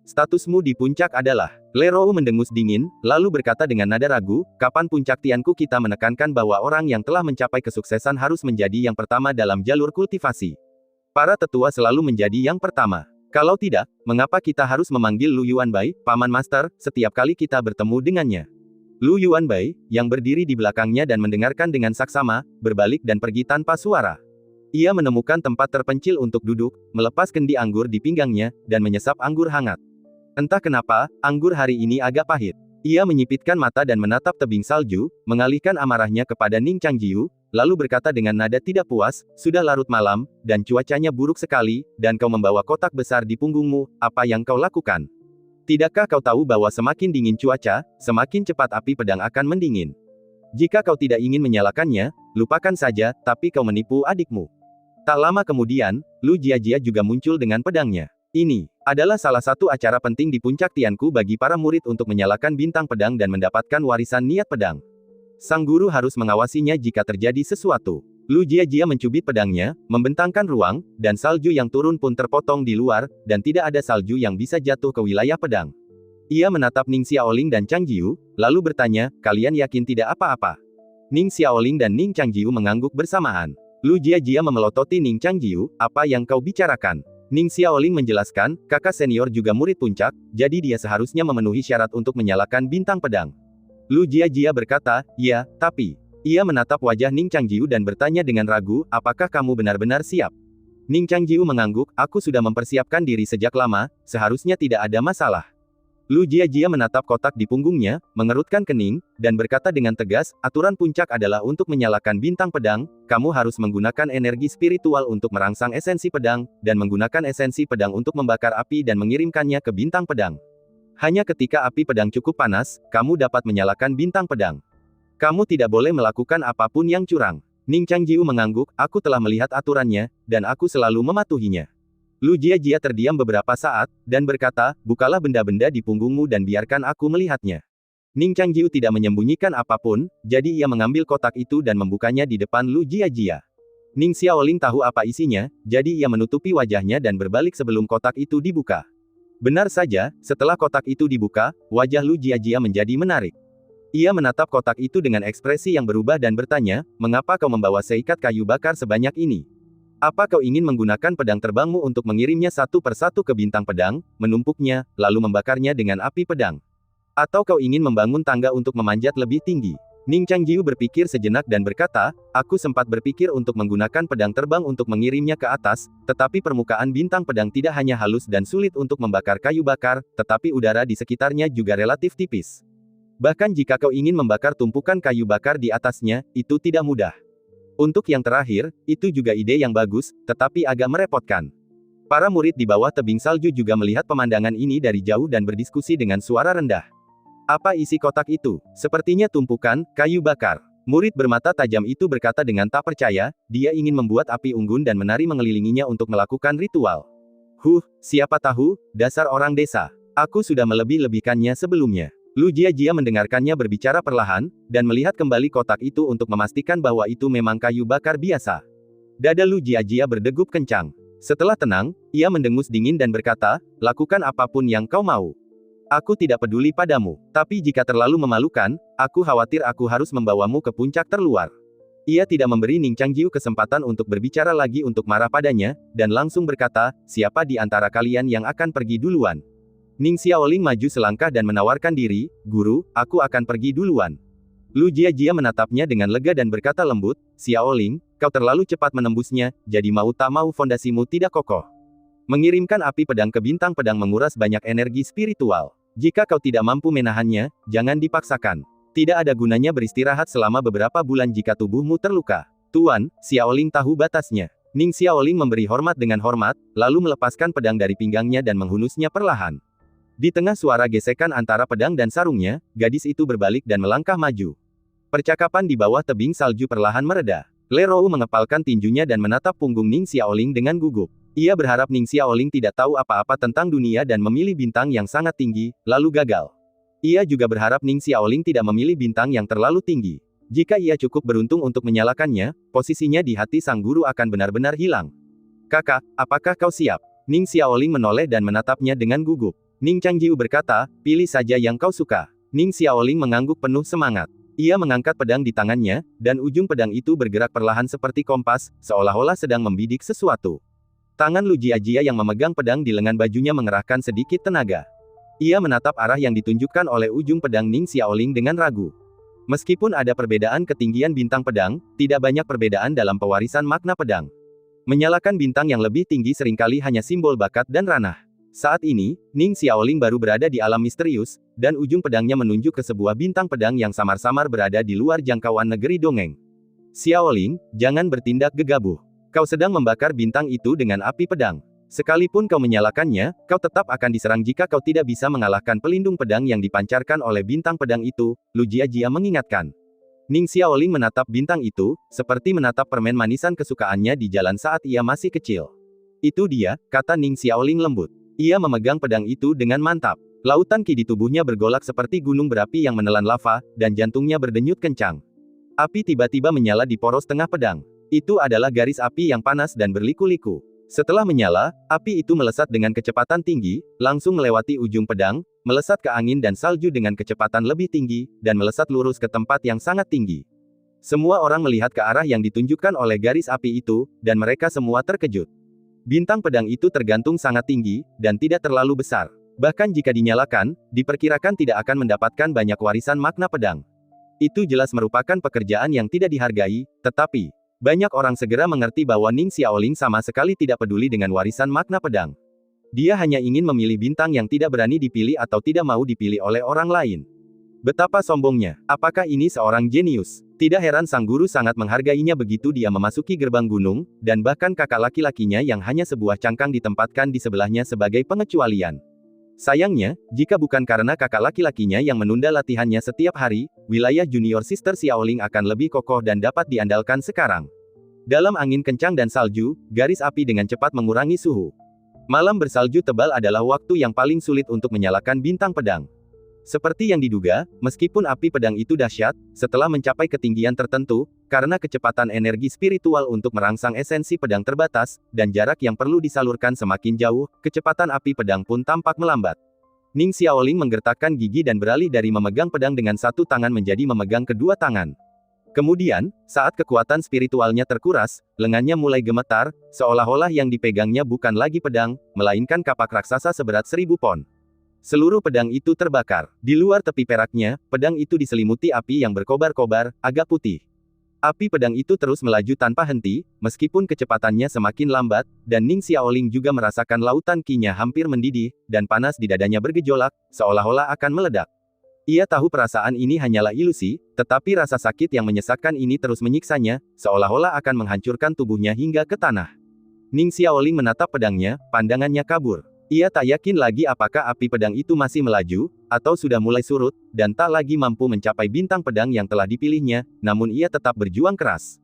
Statusmu di puncak adalah. Le Rou mendengus dingin, lalu berkata dengan nada ragu, kapan puncak Tianku kita menekankan bahwa orang yang telah mencapai kesuksesan harus menjadi yang pertama dalam jalur kultivasi. Para tetua selalu menjadi yang pertama. Kalau tidak, mengapa kita harus memanggil Lu Yuanbai, Paman Master, setiap kali kita bertemu dengannya? Lu Yuanbai, yang berdiri di belakangnya dan mendengarkan dengan saksama, berbalik dan pergi tanpa suara. Ia menemukan tempat terpencil untuk duduk, melepas kendi anggur di pinggangnya, dan menyesap anggur hangat. Entah kenapa, anggur hari ini agak pahit. Ia menyipitkan mata dan menatap tebing salju, mengalihkan amarahnya kepada Ning Changjiu, lalu berkata dengan nada tidak puas, sudah larut malam, dan cuacanya buruk sekali, dan kau membawa kotak besar di punggungmu, apa yang kau lakukan? Tidakkah kau tahu bahwa semakin dingin cuaca, semakin cepat api pedang akan mendingin? Jika kau tidak ingin menyalakannya, lupakan saja, tapi kau menipu adikmu. Tak lama kemudian, Lu Jiajia juga muncul dengan pedangnya. Ini adalah salah satu acara penting di puncak Tianku bagi para murid untuk menyalakan bintang pedang dan mendapatkan warisan niat pedang. Sang guru harus mengawasinya jika terjadi sesuatu. Lu Jiajia mencubit pedangnya, membentangkan ruang, dan salju yang turun pun terpotong di luar, dan tidak ada salju yang bisa jatuh ke wilayah pedang. Ia menatap Ning Xiaoling dan Changjiu, lalu bertanya, kalian yakin tidak apa-apa? Ning Xiaoling dan Ning Changjiu mengangguk bersamaan. Lu Jiajia memelototi Ning Changjiu, apa yang kau bicarakan? Ning Xiaoling menjelaskan, kakak senior juga murid puncak, jadi dia seharusnya memenuhi syarat untuk menyalakan bintang pedang. Lu Jiajia berkata, ya, tapi... Ia menatap wajah Ning Changjiu dan bertanya dengan ragu, apakah kamu benar-benar siap? Ning Changjiu mengangguk, aku sudah mempersiapkan diri sejak lama, seharusnya tidak ada masalah. Lu Jiajia menatap kotak di punggungnya, mengerutkan kening, dan berkata dengan tegas, aturan puncak adalah untuk menyalakan bintang pedang, kamu harus menggunakan energi spiritual untuk merangsang esensi pedang, dan menggunakan esensi pedang untuk membakar api dan mengirimkannya ke bintang pedang. Hanya ketika api pedang cukup panas, kamu dapat menyalakan bintang pedang. Kamu tidak boleh melakukan apapun yang curang. Ning Changjiu mengangguk, aku telah melihat aturannya, dan aku selalu mematuhinya. Lu Jiajia terdiam beberapa saat, dan berkata, bukalah benda-benda di punggungmu dan biarkan aku melihatnya. Ning Changjiu tidak menyembunyikan apapun, jadi ia mengambil kotak itu dan membukanya di depan Lu Jiajia. Ning Xiaoling tahu apa isinya, jadi ia menutupi wajahnya dan berbalik sebelum kotak itu dibuka. Benar saja, setelah kotak itu dibuka, wajah Lu Jiajia menjadi menarik. Ia menatap kotak itu dengan ekspresi yang berubah dan bertanya, mengapa kau membawa seikat kayu bakar sebanyak ini? Apa kau ingin menggunakan pedang terbangmu untuk mengirimnya satu persatu ke bintang pedang, menumpuknya, lalu membakarnya dengan api pedang? Atau kau ingin membangun tangga untuk memanjat lebih tinggi? Ning Changjiu berpikir sejenak dan berkata, aku sempat berpikir untuk menggunakan pedang terbang untuk mengirimnya ke atas, tetapi permukaan bintang pedang tidak hanya halus dan sulit untuk membakar kayu bakar, tetapi udara di sekitarnya juga relatif tipis. Bahkan jika kau ingin membakar tumpukan kayu bakar di atasnya, itu tidak mudah. Untuk yang terakhir, itu juga ide yang bagus, tetapi agak merepotkan. Para murid di bawah tebing salju juga melihat pemandangan ini dari jauh dan berdiskusi dengan suara rendah. Apa isi kotak itu? Sepertinya tumpukan kayu bakar. Murid bermata tajam itu berkata dengan tak percaya, dia ingin membuat api unggun dan menari mengelilinginya untuk melakukan ritual. Siapa tahu, dasar orang desa. Aku sudah melebih-lebihkannya sebelumnya. Lu Jiajia mendengarkannya berbicara perlahan, dan melihat kembali kotak itu untuk memastikan bahwa itu memang kayu bakar biasa. Dada Lu Jiajia berdegup kencang. Setelah tenang, ia mendengus dingin dan berkata, lakukan apapun yang kau mau. Aku tidak peduli padamu, tapi jika terlalu memalukan, aku khawatir aku harus membawamu ke puncak terluar. Ia tidak memberi Ning Changjiu kesempatan untuk berbicara lagi untuk marah padanya, dan langsung berkata, siapa di antara kalian yang akan pergi duluan? Ning Xiaoling maju selangkah dan menawarkan diri, guru, aku akan pergi duluan. Lu Jiajia menatapnya dengan lega dan berkata lembut, Xiaoling, kau terlalu cepat menembusnya, jadi mau tak mau fondasimu tidak kokoh. Mengirimkan api pedang ke bintang pedang menguras banyak energi spiritual. Jika kau tidak mampu menahannya, jangan dipaksakan. Tidak ada gunanya beristirahat selama beberapa bulan jika tubuhmu terluka. Tuan, Xiaoling tahu batasnya. Ning Xiaoling memberi hormat dengan hormat, lalu melepaskan pedang dari pinggangnya dan menghunusnya perlahan. Di tengah suara gesekan antara pedang dan sarungnya, gadis itu berbalik dan melangkah maju. Percakapan di bawah tebing salju perlahan mereda. Le Rou mengepalkan tinjunya dan menatap punggung Ning Xiaoling dengan gugup. Ia berharap Ning Xiaoling tidak tahu apa-apa tentang dunia dan memilih bintang yang sangat tinggi, lalu gagal. Ia juga berharap Ning Xiaoling tidak memilih bintang yang terlalu tinggi. Jika ia cukup beruntung untuk menyalakannya, posisinya di hati sang guru akan benar-benar hilang. Kakak, apakah kau siap? Ning Xiaoling menoleh dan menatapnya dengan gugup. Ning Changjiu berkata, pilih saja yang kau suka. Ning Xiaoling mengangguk penuh semangat. Ia mengangkat pedang di tangannya, dan ujung pedang itu bergerak perlahan seperti kompas, seolah-olah sedang membidik sesuatu. Tangan Lu Jiajia yang memegang pedang di lengan bajunya mengerahkan sedikit tenaga. Ia menatap arah yang ditunjukkan oleh ujung pedang Ning Xiaoling dengan ragu. Meskipun ada perbedaan ketinggian bintang pedang, tidak banyak perbedaan dalam pewarisan makna pedang. Menyalakan bintang yang lebih tinggi seringkali hanya simbol bakat dan ranah. Saat ini, Ning Xiaoling baru berada di alam misterius, dan ujung pedangnya menunjuk ke sebuah bintang pedang yang samar-samar berada di luar jangkauan negeri dongeng. Xiaoling, jangan bertindak gegabah. Kau sedang membakar bintang itu dengan api pedang. Sekalipun kau menyalakannya, kau tetap akan diserang jika kau tidak bisa mengalahkan pelindung pedang yang dipancarkan oleh bintang pedang itu, Lu Jiajia mengingatkan. Ning Xiaoling menatap bintang itu, seperti menatap permen manisan kesukaannya di jalan saat ia masih kecil. Itu dia, kata Ning Xiaoling lembut. Ia memegang pedang itu dengan mantap. Lautan ki di tubuhnya bergolak seperti gunung berapi yang menelan lava, dan jantungnya berdenyut kencang. Api tiba-tiba menyala di poros tengah pedang. Itu adalah garis api yang panas dan berliku-liku. Setelah menyala, api itu melesat dengan kecepatan tinggi, langsung melewati ujung pedang, melesat ke angin dan salju dengan kecepatan lebih tinggi, dan melesat lurus ke tempat yang sangat tinggi. Semua orang melihat ke arah yang ditunjukkan oleh garis api itu, dan mereka semua terkejut. Bintang pedang itu tergantung sangat tinggi, dan tidak terlalu besar. Bahkan jika dinyalakan, diperkirakan tidak akan mendapatkan banyak warisan makna pedang. Itu jelas merupakan pekerjaan yang tidak dihargai, tetapi banyak orang segera mengerti bahwa Ning Xiaoling sama sekali tidak peduli dengan warisan makna pedang. Dia hanya ingin memilih bintang yang tidak berani dipilih atau tidak mau dipilih oleh orang lain. Betapa sombongnya. Apakah ini seorang jenius? Tidak heran sang guru sangat menghargainya begitu dia memasuki gerbang gunung, dan bahkan kakak laki-lakinya yang hanya sebuah cangkang ditempatkan di sebelahnya sebagai pengecualian. Sayangnya, jika bukan karena kakak laki-lakinya yang menunda latihannya setiap hari, wilayah junior Sister Xiaoling akan lebih kokoh dan dapat diandalkan sekarang. Dalam angin kencang dan salju, garis api dengan cepat mengurangi suhu. Malam bersalju tebal adalah waktu yang paling sulit untuk menyalakan bintang pedang. Seperti yang diduga, meskipun api pedang itu dahsyat, setelah mencapai ketinggian tertentu, karena kecepatan energi spiritual untuk merangsang esensi pedang terbatas, dan jarak yang perlu disalurkan semakin jauh, kecepatan api pedang pun tampak melambat. Ning Xiaoling menggertakkan gigi dan beralih dari memegang pedang dengan satu tangan menjadi memegang kedua tangan. Kemudian, saat kekuatan spiritualnya terkuras, lengannya mulai gemetar, seolah-olah yang dipegangnya bukan lagi pedang, melainkan kapak raksasa seberat 1000 pon. Seluruh pedang itu terbakar. Di luar tepi peraknya, pedang itu diselimuti api yang berkobar-kobar, agak putih. Api pedang itu terus melaju tanpa henti, meskipun kecepatannya semakin lambat, dan Ning Xiaoling juga merasakan lautan qi-nya hampir mendidih, dan panas di dadanya bergejolak, seolah-olah akan meledak. Ia tahu perasaan ini hanyalah ilusi, tetapi rasa sakit yang menyesakkan ini terus menyiksanya, seolah-olah akan menghancurkan tubuhnya hingga ke tanah. Ning Xiaoling menatap pedangnya, pandangannya kabur. Ia tak yakin lagi apakah api pedang itu masih melaju, atau sudah mulai surut, dan tak lagi mampu mencapai bintang pedang yang telah dipilihnya, namun ia tetap berjuang keras.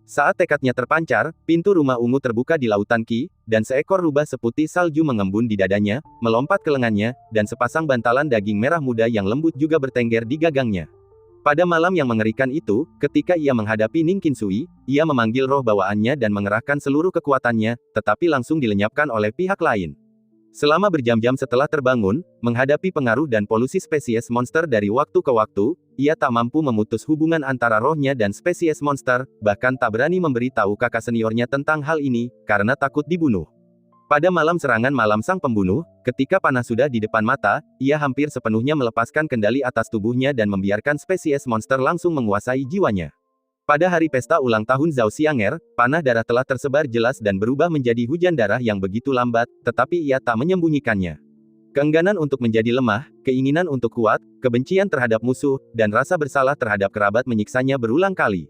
Saat tekadnya terpancar, pintu rumah ungu terbuka di lautan qi, dan seekor rubah seputih salju mengembun di dadanya, melompat ke lengannya, dan sepasang bantalan daging merah muda yang lembut juga bertengger di gagangnya. Pada malam yang mengerikan itu, ketika ia menghadapi Ning Qinsui, ia memanggil roh bawaannya dan mengerahkan seluruh kekuatannya, tetapi langsung dilenyapkan oleh pihak lain. Selama berjam-jam setelah terbangun, menghadapi pengaruh dan polusi spesies monster dari waktu ke waktu, ia tak mampu memutus hubungan antara rohnya dan spesies monster, bahkan tak berani memberi tahu kakak seniornya tentang hal ini, karena takut dibunuh. Pada malam serangan malam sang pembunuh, ketika panah sudah di depan mata, ia hampir sepenuhnya melepaskan kendali atas tubuhnya dan membiarkan spesies monster langsung menguasai jiwanya. Pada hari pesta ulang tahun Zhao Xianger, panah darah telah tersebar jelas dan berubah menjadi hujan darah yang begitu lambat, tetapi ia tak menyembunyikannya. Keengganan untuk menjadi lemah, keinginan untuk kuat, kebencian terhadap musuh, dan rasa bersalah terhadap kerabat menyiksanya berulang kali.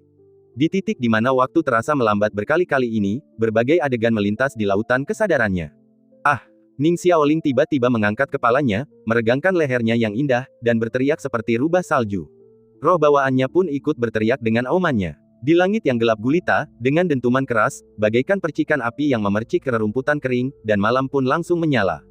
Di titik di mana waktu terasa melambat berkali-kali ini, berbagai adegan melintas di lautan kesadarannya. Ah! Ning Xiaoling tiba-tiba mengangkat kepalanya, meregangkan lehernya yang indah, dan berteriak seperti rubah salju. Roh bawaannya pun ikut berteriak dengan aumannya. Di langit yang gelap gulita, dengan dentuman keras, bagaikan percikan api yang memercik rerumputan kering, dan malam pun langsung menyala.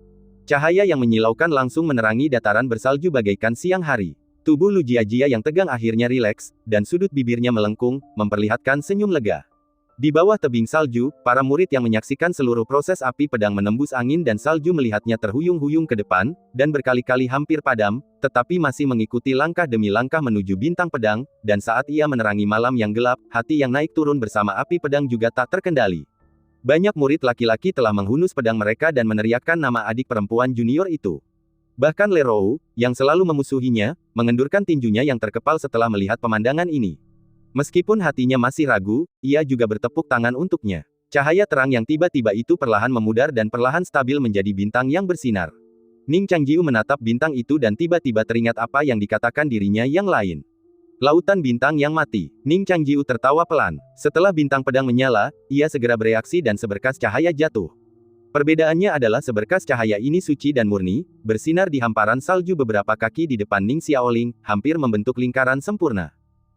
Cahaya yang menyilaukan langsung menerangi dataran bersalju bagaikan siang hari. Tubuh Lu Jiajia yang tegang akhirnya rileks, dan sudut bibirnya melengkung, memperlihatkan senyum lega. Di bawah tebing salju, para murid yang menyaksikan seluruh proses api pedang menembus angin dan salju melihatnya terhuyung-huyung ke depan, dan berkali-kali hampir padam, tetapi masih mengikuti langkah demi langkah menuju bintang pedang, dan saat ia menerangi malam yang gelap, hati yang naik turun bersama api pedang juga tak terkendali. Banyak murid laki-laki telah menghunus pedang mereka dan meneriakkan nama adik perempuan junior itu. Bahkan Le Rou, yang selalu memusuhinya, mengendurkan tinjunya yang terkepal setelah melihat pemandangan ini. Meskipun hatinya masih ragu, ia juga bertepuk tangan untuknya. Cahaya terang yang tiba-tiba itu perlahan memudar dan perlahan stabil menjadi bintang yang bersinar. Ning Changjiu menatap bintang itu dan tiba-tiba teringat apa yang dikatakan dirinya yang lain. Lautan bintang yang mati. Ning Changjiu tertawa pelan. Setelah bintang pedang menyala, ia segera bereaksi dan seberkas cahaya jatuh. Perbedaannya adalah seberkas cahaya ini suci dan murni, bersinar di hamparan salju beberapa kaki di depan Ning Xiaoling, hampir membentuk lingkaran sempurna.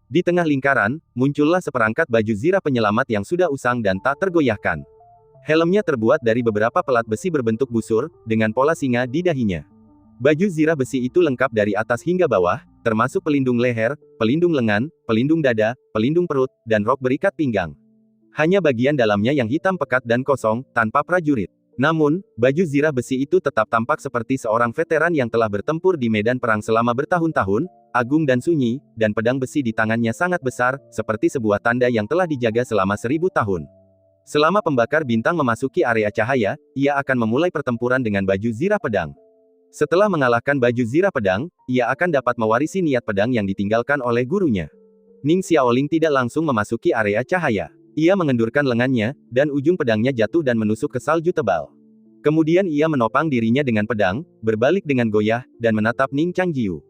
Di tengah lingkaran, muncullah seperangkat baju zirah penyelamat yang sudah usang dan tak tergoyahkan. Helmnya terbuat dari beberapa pelat besi berbentuk busur, dengan pola singa di dahinya. Baju zirah besi itu lengkap dari atas hingga bawah, termasuk pelindung leher, pelindung lengan, pelindung dada, pelindung perut, dan rok berikat pinggang. Hanya bagian dalamnya yang hitam pekat dan kosong, tanpa prajurit. Namun, baju zirah besi itu tetap tampak seperti seorang veteran yang telah bertempur di medan perang selama bertahun-tahun, agung dan sunyi, dan pedang besi di tangannya sangat besar, seperti sebuah tanda yang telah dijaga selama 1000 tahun. Selama pembakar bintang memasuki area cahaya, ia akan memulai pertempuran dengan baju zirah pedang. Setelah mengalahkan baju zirah pedang, ia akan dapat mewarisi niat pedang yang ditinggalkan oleh gurunya. Ning Xiaoling tidak langsung memasuki area cahaya. Ia mengendurkan lengannya, dan ujung pedangnya jatuh dan menusuk ke salju tebal. Kemudian ia menopang dirinya dengan pedang, berbalik dengan goyah, dan menatap Ning Changjiu.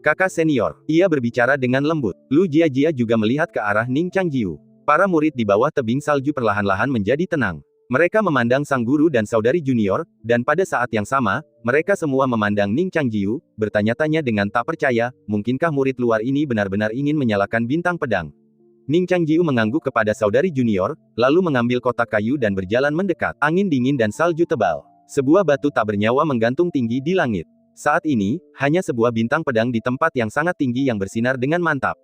Kakak senior, ia berbicara dengan lembut. Lu Jiajia juga melihat ke arah Ning Changjiu. Para murid di bawah tebing salju perlahan-lahan menjadi tenang. Mereka memandang sang guru dan saudari junior, dan pada saat yang sama, mereka semua memandang Ning Changjiu, bertanya-tanya dengan tak percaya, mungkinkah murid luar ini benar-benar ingin menyalakan bintang pedang. Ning Changjiu mengangguk kepada saudari junior, lalu mengambil kotak kayu dan berjalan mendekat. Angin dingin dan salju tebal. Sebuah batu tak bernyawa menggantung tinggi di langit. Saat ini, hanya sebuah bintang pedang di tempat yang sangat tinggi yang bersinar dengan mantap.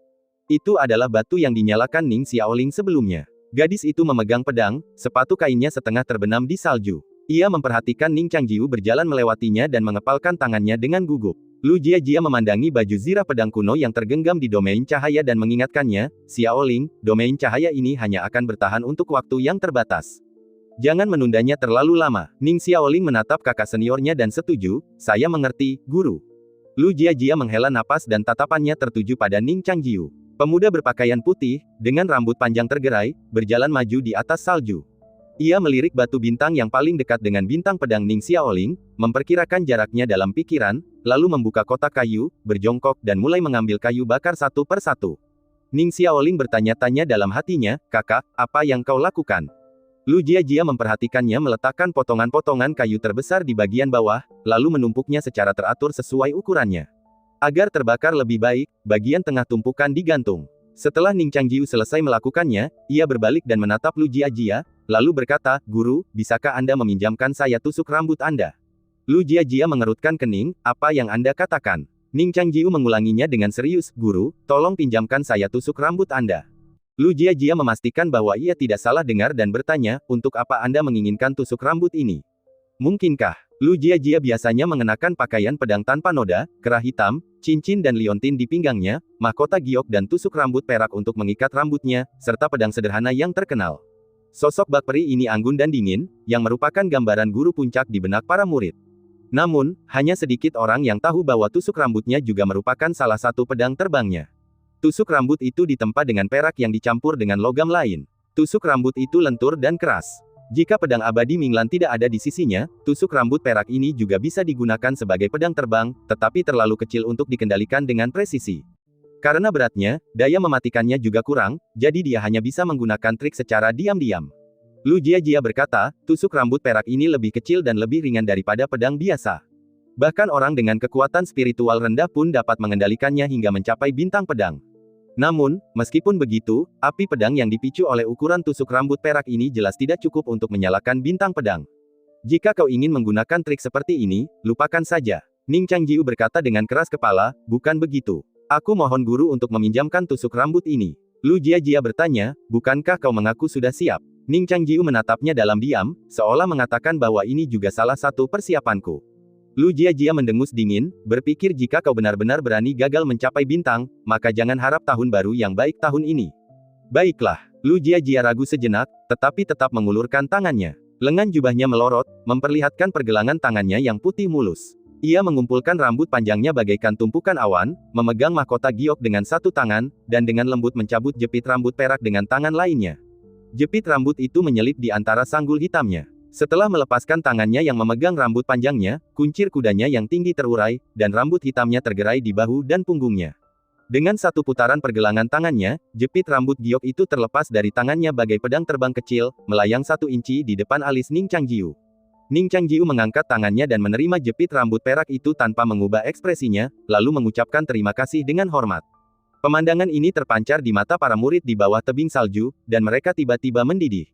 Itu adalah batu yang dinyalakan Ning Xiaoling sebelumnya. Gadis itu memegang pedang, sepatu kainnya setengah terbenam di salju. Ia memperhatikan Ning Changjiu berjalan melewatinya dan mengepalkan tangannya dengan gugup. Lu Jiajia memandangi baju zirah pedang kuno yang tergenggam di domain cahaya dan mengingatkannya, Xiaoling, domain cahaya ini hanya akan bertahan untuk waktu yang terbatas. Jangan menundanya terlalu lama. Ning Xiaoling menatap kakak seniornya dan setuju, saya mengerti, guru. Lu Jiajia menghela napas dan tatapannya tertuju pada Ning Changjiu. Pemuda berpakaian putih, dengan rambut panjang tergerai, berjalan maju di atas salju. Ia melirik batu bintang yang paling dekat dengan bintang pedang Ning Xiaoling, memperkirakan jaraknya dalam pikiran, lalu membuka kotak kayu, berjongkok dan mulai mengambil kayu bakar satu per satu. Ning Xiaoling bertanya-tanya dalam hatinya, kakak, apa yang kau lakukan? Lu Jiajia memperhatikannya meletakkan potongan-potongan kayu terbesar di bagian bawah, lalu menumpuknya secara teratur sesuai ukurannya. Agar terbakar lebih baik, bagian tengah tumpukan digantung. Setelah Ning Changjiu selesai melakukannya, ia berbalik dan menatap Lu Jiajia, lalu berkata, guru, bisakah Anda meminjamkan saya tusuk rambut Anda? Lu Jiajia mengerutkan kening, apa yang Anda katakan? Ning Changjiu mengulanginya dengan serius, guru, tolong pinjamkan saya tusuk rambut Anda. Lu Jiajia memastikan bahwa ia tidak salah dengar dan bertanya, untuk apa Anda menginginkan tusuk rambut ini? Mungkinkah? Lu Jiajia biasanya mengenakan pakaian pedang tanpa noda, kerah hitam, cincin dan liontin di pinggangnya, mahkota giok dan tusuk rambut perak untuk mengikat rambutnya, serta pedang sederhana yang terkenal. Sosok Bak Peri ini anggun dan dingin, yang merupakan gambaran guru puncak di benak para murid. Namun, hanya sedikit orang yang tahu bahwa tusuk rambutnya juga merupakan salah satu pedang terbangnya. Tusuk rambut itu ditempa dengan perak yang dicampur dengan logam lain. Tusuk rambut itu lentur dan keras. Jika pedang abadi Minglan tidak ada di sisinya, tusuk rambut perak ini juga bisa digunakan sebagai pedang terbang, tetapi terlalu kecil untuk dikendalikan dengan presisi. Karena beratnya, daya mematikannya juga kurang, jadi dia hanya bisa menggunakan trik secara diam-diam. Lu Jiajia berkata, tusuk rambut perak ini lebih kecil dan lebih ringan daripada pedang biasa. Bahkan orang dengan kekuatan spiritual rendah pun dapat mengendalikannya hingga mencapai bintang pedang. Namun, meskipun begitu, api pedang yang dipicu oleh ukuran tusuk rambut perak ini jelas tidak cukup untuk menyalakan bintang pedang. Jika kau ingin menggunakan trik seperti ini, lupakan saja. Ning Changjiu berkata dengan keras kepala, bukan begitu. Aku mohon guru untuk meminjamkan tusuk rambut ini. Lu Jiajia bertanya, bukankah kau mengaku sudah siap? Ning Changjiu menatapnya dalam diam, seolah mengatakan bahwa ini juga salah satu persiapanku. Lu Jiajia mendengus dingin, berpikir jika kau benar-benar berani gagal mencapai bintang, maka jangan harap tahun baru yang baik tahun ini. Baiklah, Lu Jiajia ragu sejenak, tetapi tetap mengulurkan tangannya. Lengan jubahnya melorot, memperlihatkan pergelangan tangannya yang putih mulus. Ia mengumpulkan rambut panjangnya bagaikan tumpukan awan, memegang mahkota giok dengan satu tangan, dan dengan lembut mencabut jepit rambut perak dengan tangan lainnya. Jepit rambut itu menyelip di antara sanggul hitamnya. Setelah melepaskan tangannya yang memegang rambut panjangnya, kuncir kudanya yang tinggi terurai, dan rambut hitamnya tergerai di bahu dan punggungnya. Dengan satu putaran pergelangan tangannya, jepit rambut giok itu terlepas dari tangannya bagai pedang terbang kecil, melayang 1 inci di depan alis Ning Changjiu. Ning Changjiu mengangkat tangannya dan menerima jepit rambut perak itu tanpa mengubah ekspresinya, lalu mengucapkan terima kasih dengan hormat. Pemandangan ini terpancar di mata para murid di bawah tebing salju, dan mereka tiba-tiba mendidih.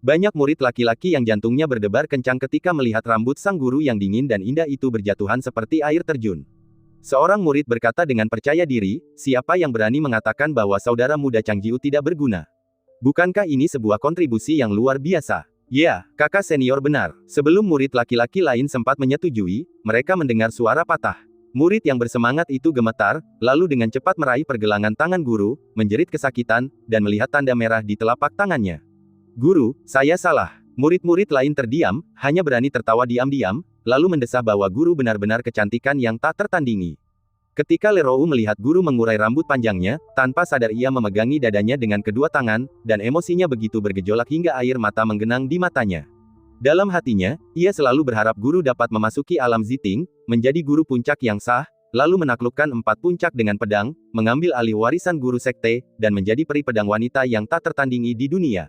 Banyak murid laki-laki yang jantungnya berdebar kencang ketika melihat rambut sang guru yang dingin dan indah itu berjatuhan seperti air terjun. Seorang murid berkata dengan percaya diri, siapa yang berani mengatakan bahwa saudara muda Changjiu tidak berguna? Bukankah ini sebuah kontribusi yang luar biasa? Ya, kakak senior benar. Sebelum murid laki-laki lain sempat menyetujui, mereka mendengar suara patah. Murid yang bersemangat itu gemetar, lalu dengan cepat meraih pergelangan tangan guru, menjerit kesakitan, dan melihat tanda merah di telapak tangannya. Guru, saya salah. Murid-murid lain terdiam, hanya berani tertawa diam-diam, lalu mendesah bahwa guru benar-benar kecantikan yang tak tertandingi. Ketika Lerou melihat guru mengurai rambut panjangnya, tanpa sadar ia memegangi dadanya dengan kedua tangan, dan emosinya begitu bergejolak hingga air mata menggenang di matanya. Dalam hatinya, ia selalu berharap guru dapat memasuki alam Ziting, menjadi guru puncak yang sah, lalu menaklukkan 4 puncak dengan pedang, mengambil alih warisan guru sekte, dan menjadi peri pedang wanita yang tak tertandingi di dunia.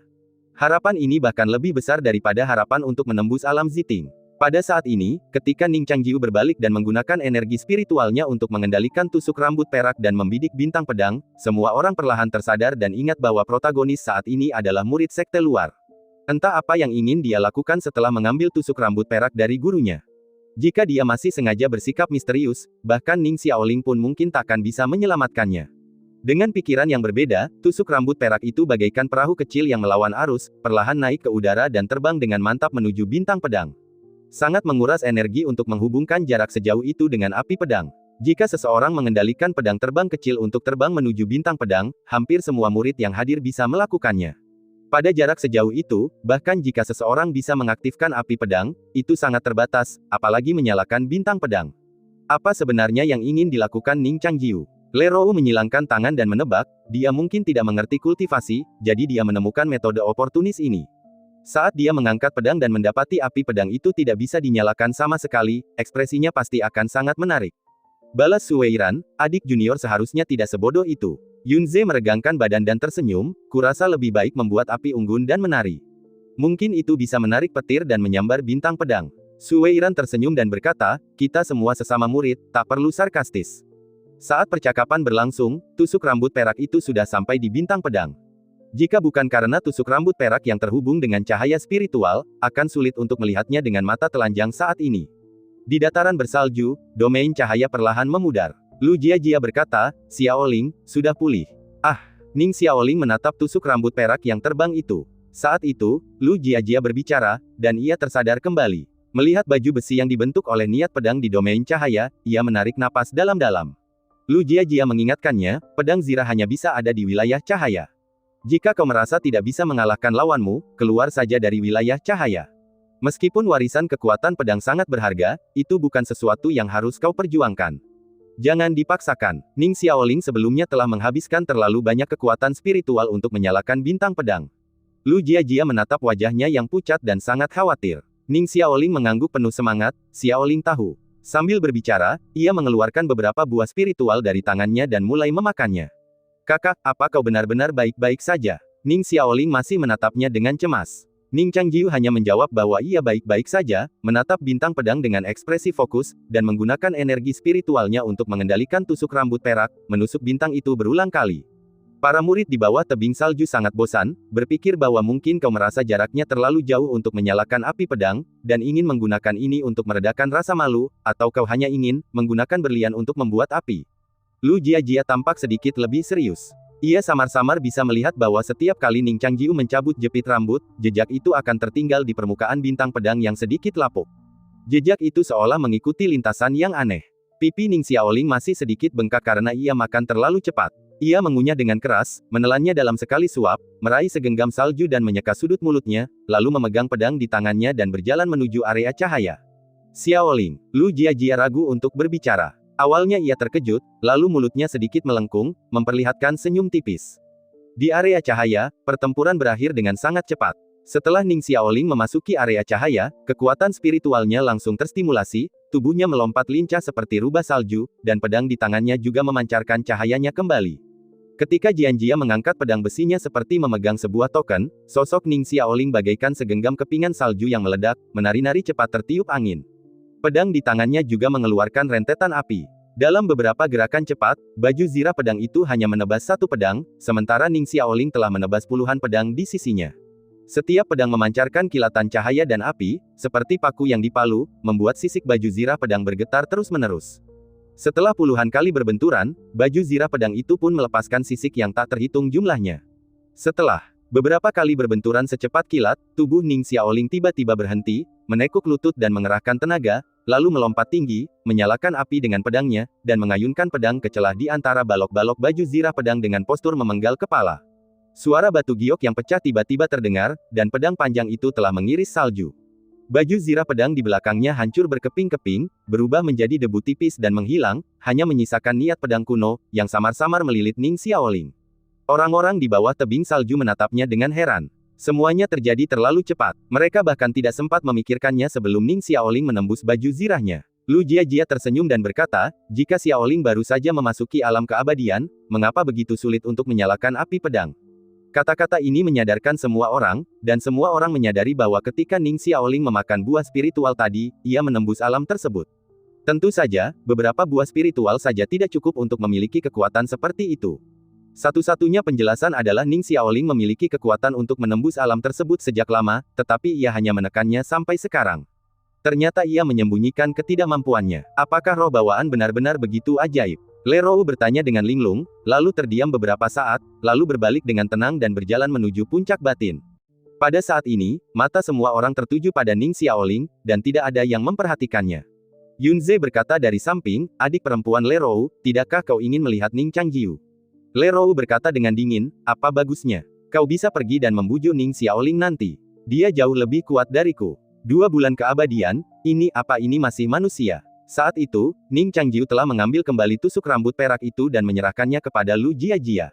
Harapan ini bahkan lebih besar daripada harapan untuk menembus alam Ziting. Pada saat ini, ketika Ning Changjiu berbalik dan menggunakan energi spiritualnya untuk mengendalikan tusuk rambut perak dan membidik bintang pedang, semua orang perlahan tersadar dan ingat bahwa protagonis saat ini adalah murid sekte luar. Entah apa yang ingin dia lakukan setelah mengambil tusuk rambut perak dari gurunya. Jika dia masih sengaja bersikap misterius, bahkan Ning Xiaoling pun mungkin takkan bisa menyelamatkannya. Dengan pikiran yang berbeda, tusuk rambut perak itu bagaikan perahu kecil yang melawan arus, perlahan naik ke udara dan terbang dengan mantap menuju bintang pedang. Sangat menguras energi untuk menghubungkan jarak sejauh itu dengan api pedang. Jika seseorang mengendalikan pedang terbang kecil untuk terbang menuju bintang pedang, hampir semua murid yang hadir bisa melakukannya. Pada jarak sejauh itu, bahkan jika seseorang bisa mengaktifkan api pedang, itu sangat terbatas, apalagi menyalakan bintang pedang. Apa sebenarnya yang ingin dilakukan Ning Changjiu? Lerou menyilangkan tangan dan menebak, dia mungkin tidak mengerti kultivasi, jadi dia menemukan metode oportunis ini. Saat dia mengangkat pedang dan mendapati api pedang itu tidak bisa dinyalakan sama sekali, ekspresinya pasti akan sangat menarik. Balas Suweiran, adik junior seharusnya tidak sebodoh itu. Yunze meregangkan badan dan tersenyum, kurasa lebih baik membuat api unggun dan menari. Mungkin itu bisa menarik petir dan menyambar bintang pedang. Suweiran tersenyum dan berkata, kita semua sesama murid, tak perlu sarkastis. Saat percakapan berlangsung, tusuk rambut perak itu sudah sampai di bintang pedang. Jika bukan karena tusuk rambut perak yang terhubung dengan cahaya spiritual, akan sulit untuk melihatnya dengan mata telanjang saat ini. Di dataran bersalju, domain cahaya perlahan memudar. Lu Jiajia berkata, Xiaoling, sudah pulih. Ah, Ning Xiaoling menatap tusuk rambut perak yang terbang itu. Saat itu, Lu Jiajia berbicara, dan ia tersadar kembali. Melihat baju besi yang dibentuk oleh niat pedang di domain cahaya, ia menarik napas dalam-dalam. Lu Jiajia mengingatkannya, pedang Zira hanya bisa ada di wilayah cahaya. Jika kau merasa tidak bisa mengalahkan lawanmu, keluar saja dari wilayah cahaya. Meskipun warisan kekuatan pedang sangat berharga, itu bukan sesuatu yang harus kau perjuangkan. Jangan dipaksakan. Ning Xiaoling sebelumnya telah menghabiskan terlalu banyak kekuatan spiritual untuk menyalakan bintang pedang. Lu Jiajia menatap wajahnya yang pucat dan sangat khawatir. Ning Xiaoling mengangguk penuh semangat, Xiaoling tahu. Sambil berbicara, ia mengeluarkan beberapa buah spiritual dari tangannya dan mulai memakannya. Kakak, apa kau benar-benar baik-baik saja? Ning Xiaoling masih menatapnya dengan cemas. Ning Changjiu hanya menjawab bahwa ia baik-baik saja, menatap bintang pedang dengan ekspresi fokus, dan menggunakan energi spiritualnya untuk mengendalikan tusuk rambut perak, menusuk bintang itu berulang kali. Para murid di bawah tebing salju sangat bosan, berpikir bahwa mungkin kau merasa jaraknya terlalu jauh untuk menyalakan api pedang, dan ingin menggunakan ini untuk meredakan rasa malu, atau kau hanya ingin menggunakan berlian untuk membuat api. Lu Jiajia tampak sedikit lebih serius. Ia samar-samar bisa melihat bahwa setiap kali Ning Changjiu mencabut jepit rambut, jejak itu akan tertinggal di permukaan bintang pedang yang sedikit lapuk. Jejak itu seolah mengikuti lintasan yang aneh. Pipi Ning Xiaoling masih sedikit bengkak karena ia makan terlalu cepat. Ia mengunyah dengan keras, menelannya dalam sekali suap, meraih segenggam salju dan menyeka sudut mulutnya, lalu memegang pedang di tangannya dan berjalan menuju area cahaya. Xiaoling, Lu Jiajia ragu untuk berbicara. Awalnya ia terkejut, lalu mulutnya sedikit melengkung, memperlihatkan senyum tipis. Di area cahaya, pertempuran berakhir dengan sangat cepat. Setelah Ning Xiaoling memasuki area cahaya, kekuatan spiritualnya langsung terstimulasi, tubuhnya melompat lincah seperti rubah salju, dan pedang di tangannya juga memancarkan cahayanya kembali. Ketika Jianjia mengangkat pedang besinya seperti memegang sebuah token, sosok Ning Xiaoling bagaikan segenggam kepingan salju yang meledak, menari-nari cepat tertiup angin. Pedang di tangannya juga mengeluarkan rentetan api. Dalam beberapa gerakan cepat, baju zirah pedang itu hanya menebas satu pedang, sementara Ning Xiaoling telah menebas puluhan pedang di sisinya. Setiap pedang memancarkan kilatan cahaya dan api, seperti paku yang dipalu, membuat sisik baju zirah pedang bergetar terus-menerus. Setelah puluhan kali berbenturan, baju zirah pedang itu pun melepaskan sisik yang tak terhitung jumlahnya. Setelah beberapa kali berbenturan secepat kilat, tubuh Ning Xiaoling tiba-tiba berhenti, menekuk lutut dan mengerahkan tenaga, lalu melompat tinggi, menyalakan api dengan pedangnya, dan mengayunkan pedang ke celah di antara balok-balok baju zirah pedang dengan postur memenggal kepala. Suara batu giok yang pecah tiba-tiba terdengar, dan pedang panjang itu telah mengiris salju. Baju zirah pedang di belakangnya hancur berkeping-keping, berubah menjadi debu tipis dan menghilang, hanya menyisakan niat pedang kuno, yang samar-samar melilit Ning Xiaoling. Orang-orang di bawah tebing salju menatapnya dengan heran. Semuanya terjadi terlalu cepat, mereka bahkan tidak sempat memikirkannya sebelum Ning Xiaoling menembus baju zirahnya. Lu Jiajia tersenyum dan berkata, jika Xiaoling baru saja memasuki alam keabadian, mengapa begitu sulit untuk menyalakan api pedang? Kata-kata ini menyadarkan semua orang, dan semua orang menyadari bahwa ketika Ning Xiaoling memakan buah spiritual tadi, ia menembus alam tersebut. Tentu saja, beberapa buah spiritual saja tidak cukup untuk memiliki kekuatan seperti itu. Satu-satunya penjelasan adalah Ning Xiaoling memiliki kekuatan untuk menembus alam tersebut sejak lama, tetapi ia hanya menekannya sampai sekarang. Ternyata ia menyembunyikan ketidakmampuannya. Apakah roh bawaan benar-benar begitu ajaib? Lerou bertanya dengan linglung, lalu terdiam beberapa saat, lalu berbalik dengan tenang dan berjalan menuju puncak batin. Pada saat ini, mata semua orang tertuju pada Ning Xiaoling, dan tidak ada yang memperhatikannya. Yunze berkata dari samping, adik perempuan Lerou, tidakkah kau ingin melihat Ning Changjiu? Lerou berkata dengan dingin, apa bagusnya? Kau bisa pergi dan membujuk Ning Xiaoling nanti. Dia jauh lebih kuat dariku. 2 bulan keabadian, ini masih manusia. Saat itu, Ning Changjiu telah mengambil kembali tusuk rambut perak itu dan menyerahkannya kepada Lu Jiajia.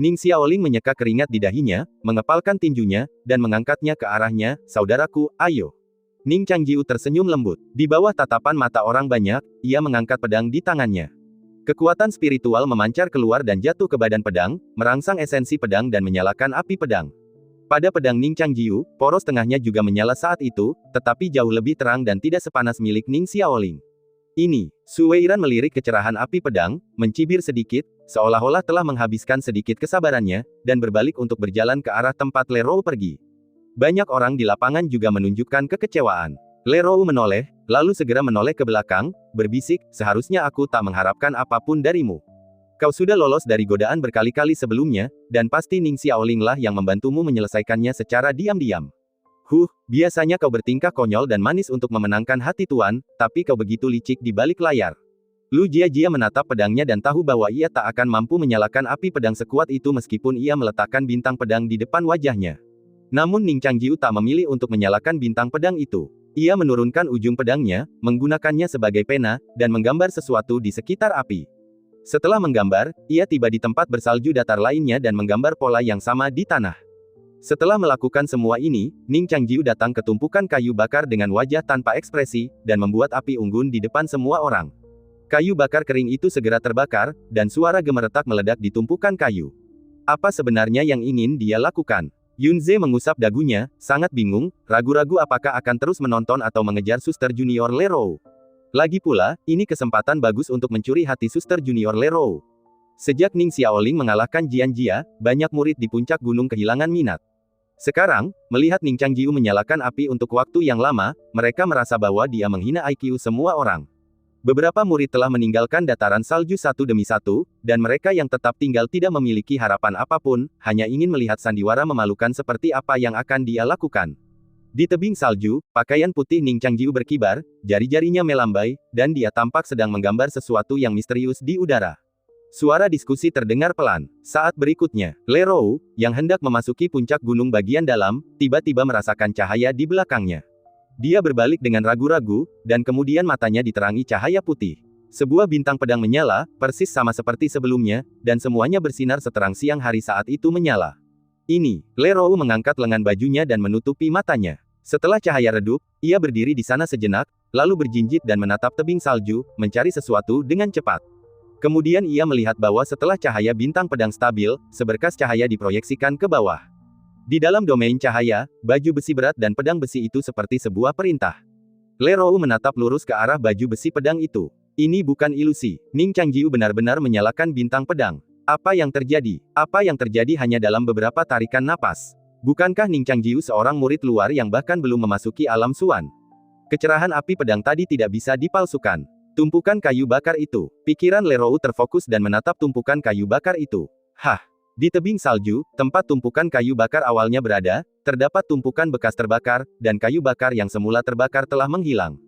Ning Xiaoling menyeka keringat di dahinya, mengepalkan tinjunya, dan mengangkatnya ke arahnya, saudaraku, ayo. Ning Changjiu tersenyum lembut. Di bawah tatapan mata orang banyak, ia mengangkat pedang di tangannya. Kekuatan spiritual memancar keluar dan jatuh ke badan pedang, merangsang esensi pedang dan menyalakan api pedang. Pada pedang Ning Changjiu, poros tengahnya juga menyala saat itu, tetapi jauh lebih terang dan tidak sepanas milik Ning Xiaoling. Ini, Su Weiran melirik kecerahan api pedang, mencibir sedikit, seolah-olah telah menghabiskan sedikit kesabarannya, dan berbalik untuk berjalan ke arah tempat Lerou pergi. Banyak orang di lapangan juga menunjukkan kekecewaan. Lerou menoleh, lalu segera menoleh ke belakang, berbisik, seharusnya aku tak mengharapkan apapun darimu. Kau sudah lolos dari godaan berkali-kali sebelumnya, dan pasti Ning Xiaoling lah yang membantumu menyelesaikannya secara diam-diam. Biasanya kau bertingkah konyol dan manis untuk memenangkan hati tuan, tapi kau begitu licik di balik layar. Lu Jiajia menatap pedangnya dan tahu bahwa ia tak akan mampu menyalakan api pedang sekuat itu meskipun ia meletakkan bintang pedang di depan wajahnya. Namun Ning Changjiu tak memilih untuk menyalakan bintang pedang itu. Ia menurunkan ujung pedangnya, menggunakannya sebagai pena, dan menggambar sesuatu di sekitar api. Setelah menggambar, ia tiba di tempat bersalju datar lainnya dan menggambar pola yang sama di tanah. Setelah melakukan semua ini, Ning Changjiu datang ke tumpukan kayu bakar dengan wajah tanpa ekspresi, dan membuat api unggun di depan semua orang. Kayu bakar kering itu segera terbakar, dan suara gemeretak meledak di tumpukan kayu. Apa sebenarnya yang ingin dia lakukan? Yunze mengusap dagunya, sangat bingung, ragu-ragu apakah akan terus menonton atau mengejar suster junior Lerou. Lagi pula, ini kesempatan bagus untuk mencuri hati suster junior Lerou. Sejak Ning Xiaoling mengalahkan Jian Jia, banyak murid di puncak gunung kehilangan minat. Sekarang, melihat Ning Changjiu menyalakan api untuk waktu yang lama, mereka merasa bahwa dia menghina IQ semua orang. Beberapa murid telah meninggalkan dataran salju satu demi satu, dan mereka yang tetap tinggal tidak memiliki harapan apapun, hanya ingin melihat sandiwara memalukan seperti apa yang akan dia lakukan. Di tebing salju, pakaian putih Ning Changjiu berkibar, jari-jarinya melambai, dan dia tampak sedang menggambar sesuatu yang misterius di udara. Suara diskusi terdengar pelan. Saat berikutnya, Lerou, yang hendak memasuki puncak gunung bagian dalam, tiba-tiba merasakan cahaya di belakangnya. Dia berbalik dengan ragu-ragu, dan kemudian matanya diterangi cahaya putih. Sebuah bintang pedang menyala, persis sama seperti sebelumnya, dan semuanya bersinar seterang siang hari saat itu menyala. Ini, Lerou mengangkat lengan bajunya dan menutupi matanya. Setelah cahaya redup, ia berdiri di sana sejenak, lalu berjinjit dan menatap tebing salju, mencari sesuatu dengan cepat. Kemudian ia melihat bahwa setelah cahaya bintang pedang stabil, seberkas cahaya diproyeksikan ke bawah. Di dalam domain cahaya, baju besi berat dan pedang besi itu seperti sebuah perintah. Lerou menatap lurus ke arah baju besi pedang itu. Ini bukan ilusi. Ning Changjiu benar-benar menyalakan bintang pedang. Apa yang terjadi? Apa yang terjadi hanya dalam beberapa tarikan napas? Bukankah Ning Changjiu seorang murid luar yang bahkan belum memasuki alam Suan? Kecerahan api pedang tadi tidak bisa dipalsukan. Tumpukan kayu bakar itu. Pikiran Lerou terfokus dan menatap tumpukan kayu bakar itu. Di tebing salju, tempat tumpukan kayu bakar awalnya berada, terdapat tumpukan bekas terbakar, dan kayu bakar yang semula terbakar telah menghilang.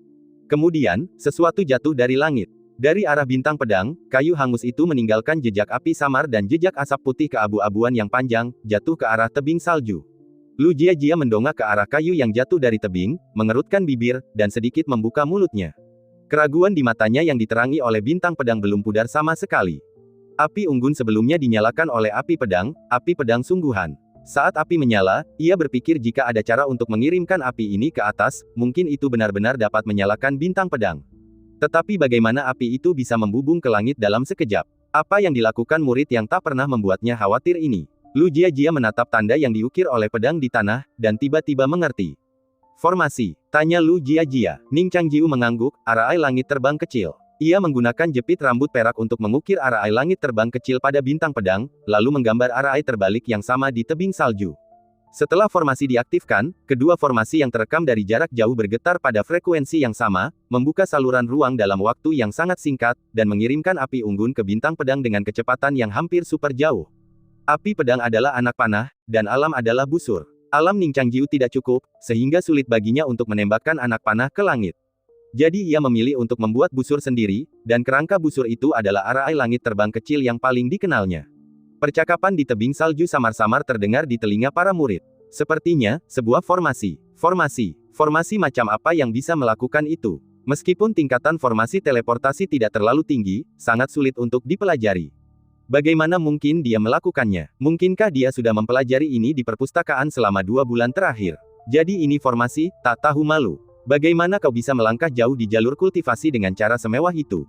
Kemudian, sesuatu jatuh dari langit. Dari arah bintang pedang, kayu hangus itu meninggalkan jejak api samar dan jejak asap putih keabu-abuan yang panjang, jatuh ke arah tebing salju. Lu Jiajia mendongak ke arah kayu yang jatuh dari tebing, mengerutkan bibir, dan sedikit membuka mulutnya. Keraguan di matanya yang diterangi oleh bintang pedang belum pudar sama sekali. Api unggun sebelumnya dinyalakan oleh api pedang sungguhan. Saat api menyala, ia berpikir jika ada cara untuk mengirimkan api ini ke atas, mungkin itu benar-benar dapat menyalakan bintang pedang. Tetapi bagaimana api itu bisa membubung ke langit dalam sekejap? Apa yang dilakukan murid yang tak pernah membuatnya khawatir ini? Lu Jiajia menatap tanda yang diukir oleh pedang di tanah, dan tiba-tiba mengerti. Formasi, tanya Lu Jiajia. Ning Changjiu mengangguk, araai langit terbang kecil. Ia menggunakan jepit rambut perak untuk mengukir araai langit terbang kecil pada bintang pedang, lalu menggambar araai terbalik yang sama di tebing salju. Setelah formasi diaktifkan, kedua formasi yang terekam dari jarak jauh bergetar pada frekuensi yang sama, membuka saluran ruang dalam waktu yang sangat singkat, dan mengirimkan api unggun ke bintang pedang dengan kecepatan yang hampir super jauh. Api pedang adalah anak panah, dan alam adalah busur. Alam Ning Changjiu tidak cukup, sehingga sulit baginya untuk menembakkan anak panah ke langit. Jadi ia memilih untuk membuat busur sendiri, dan kerangka busur itu adalah arai langit terbang kecil yang paling dikenalnya. Percakapan di tebing salju samar-samar terdengar di telinga para murid. Sepertinya, sebuah formasi. Formasi macam apa yang bisa melakukan itu? Meskipun tingkatan formasi teleportasi tidak terlalu tinggi, sangat sulit untuk dipelajari. Bagaimana mungkin dia melakukannya? Mungkinkah dia sudah mempelajari ini di perpustakaan selama 2 bulan terakhir? Jadi ini formasi, tak tahu malu. Bagaimana kau bisa melangkah jauh di jalur kultivasi dengan cara semewah itu?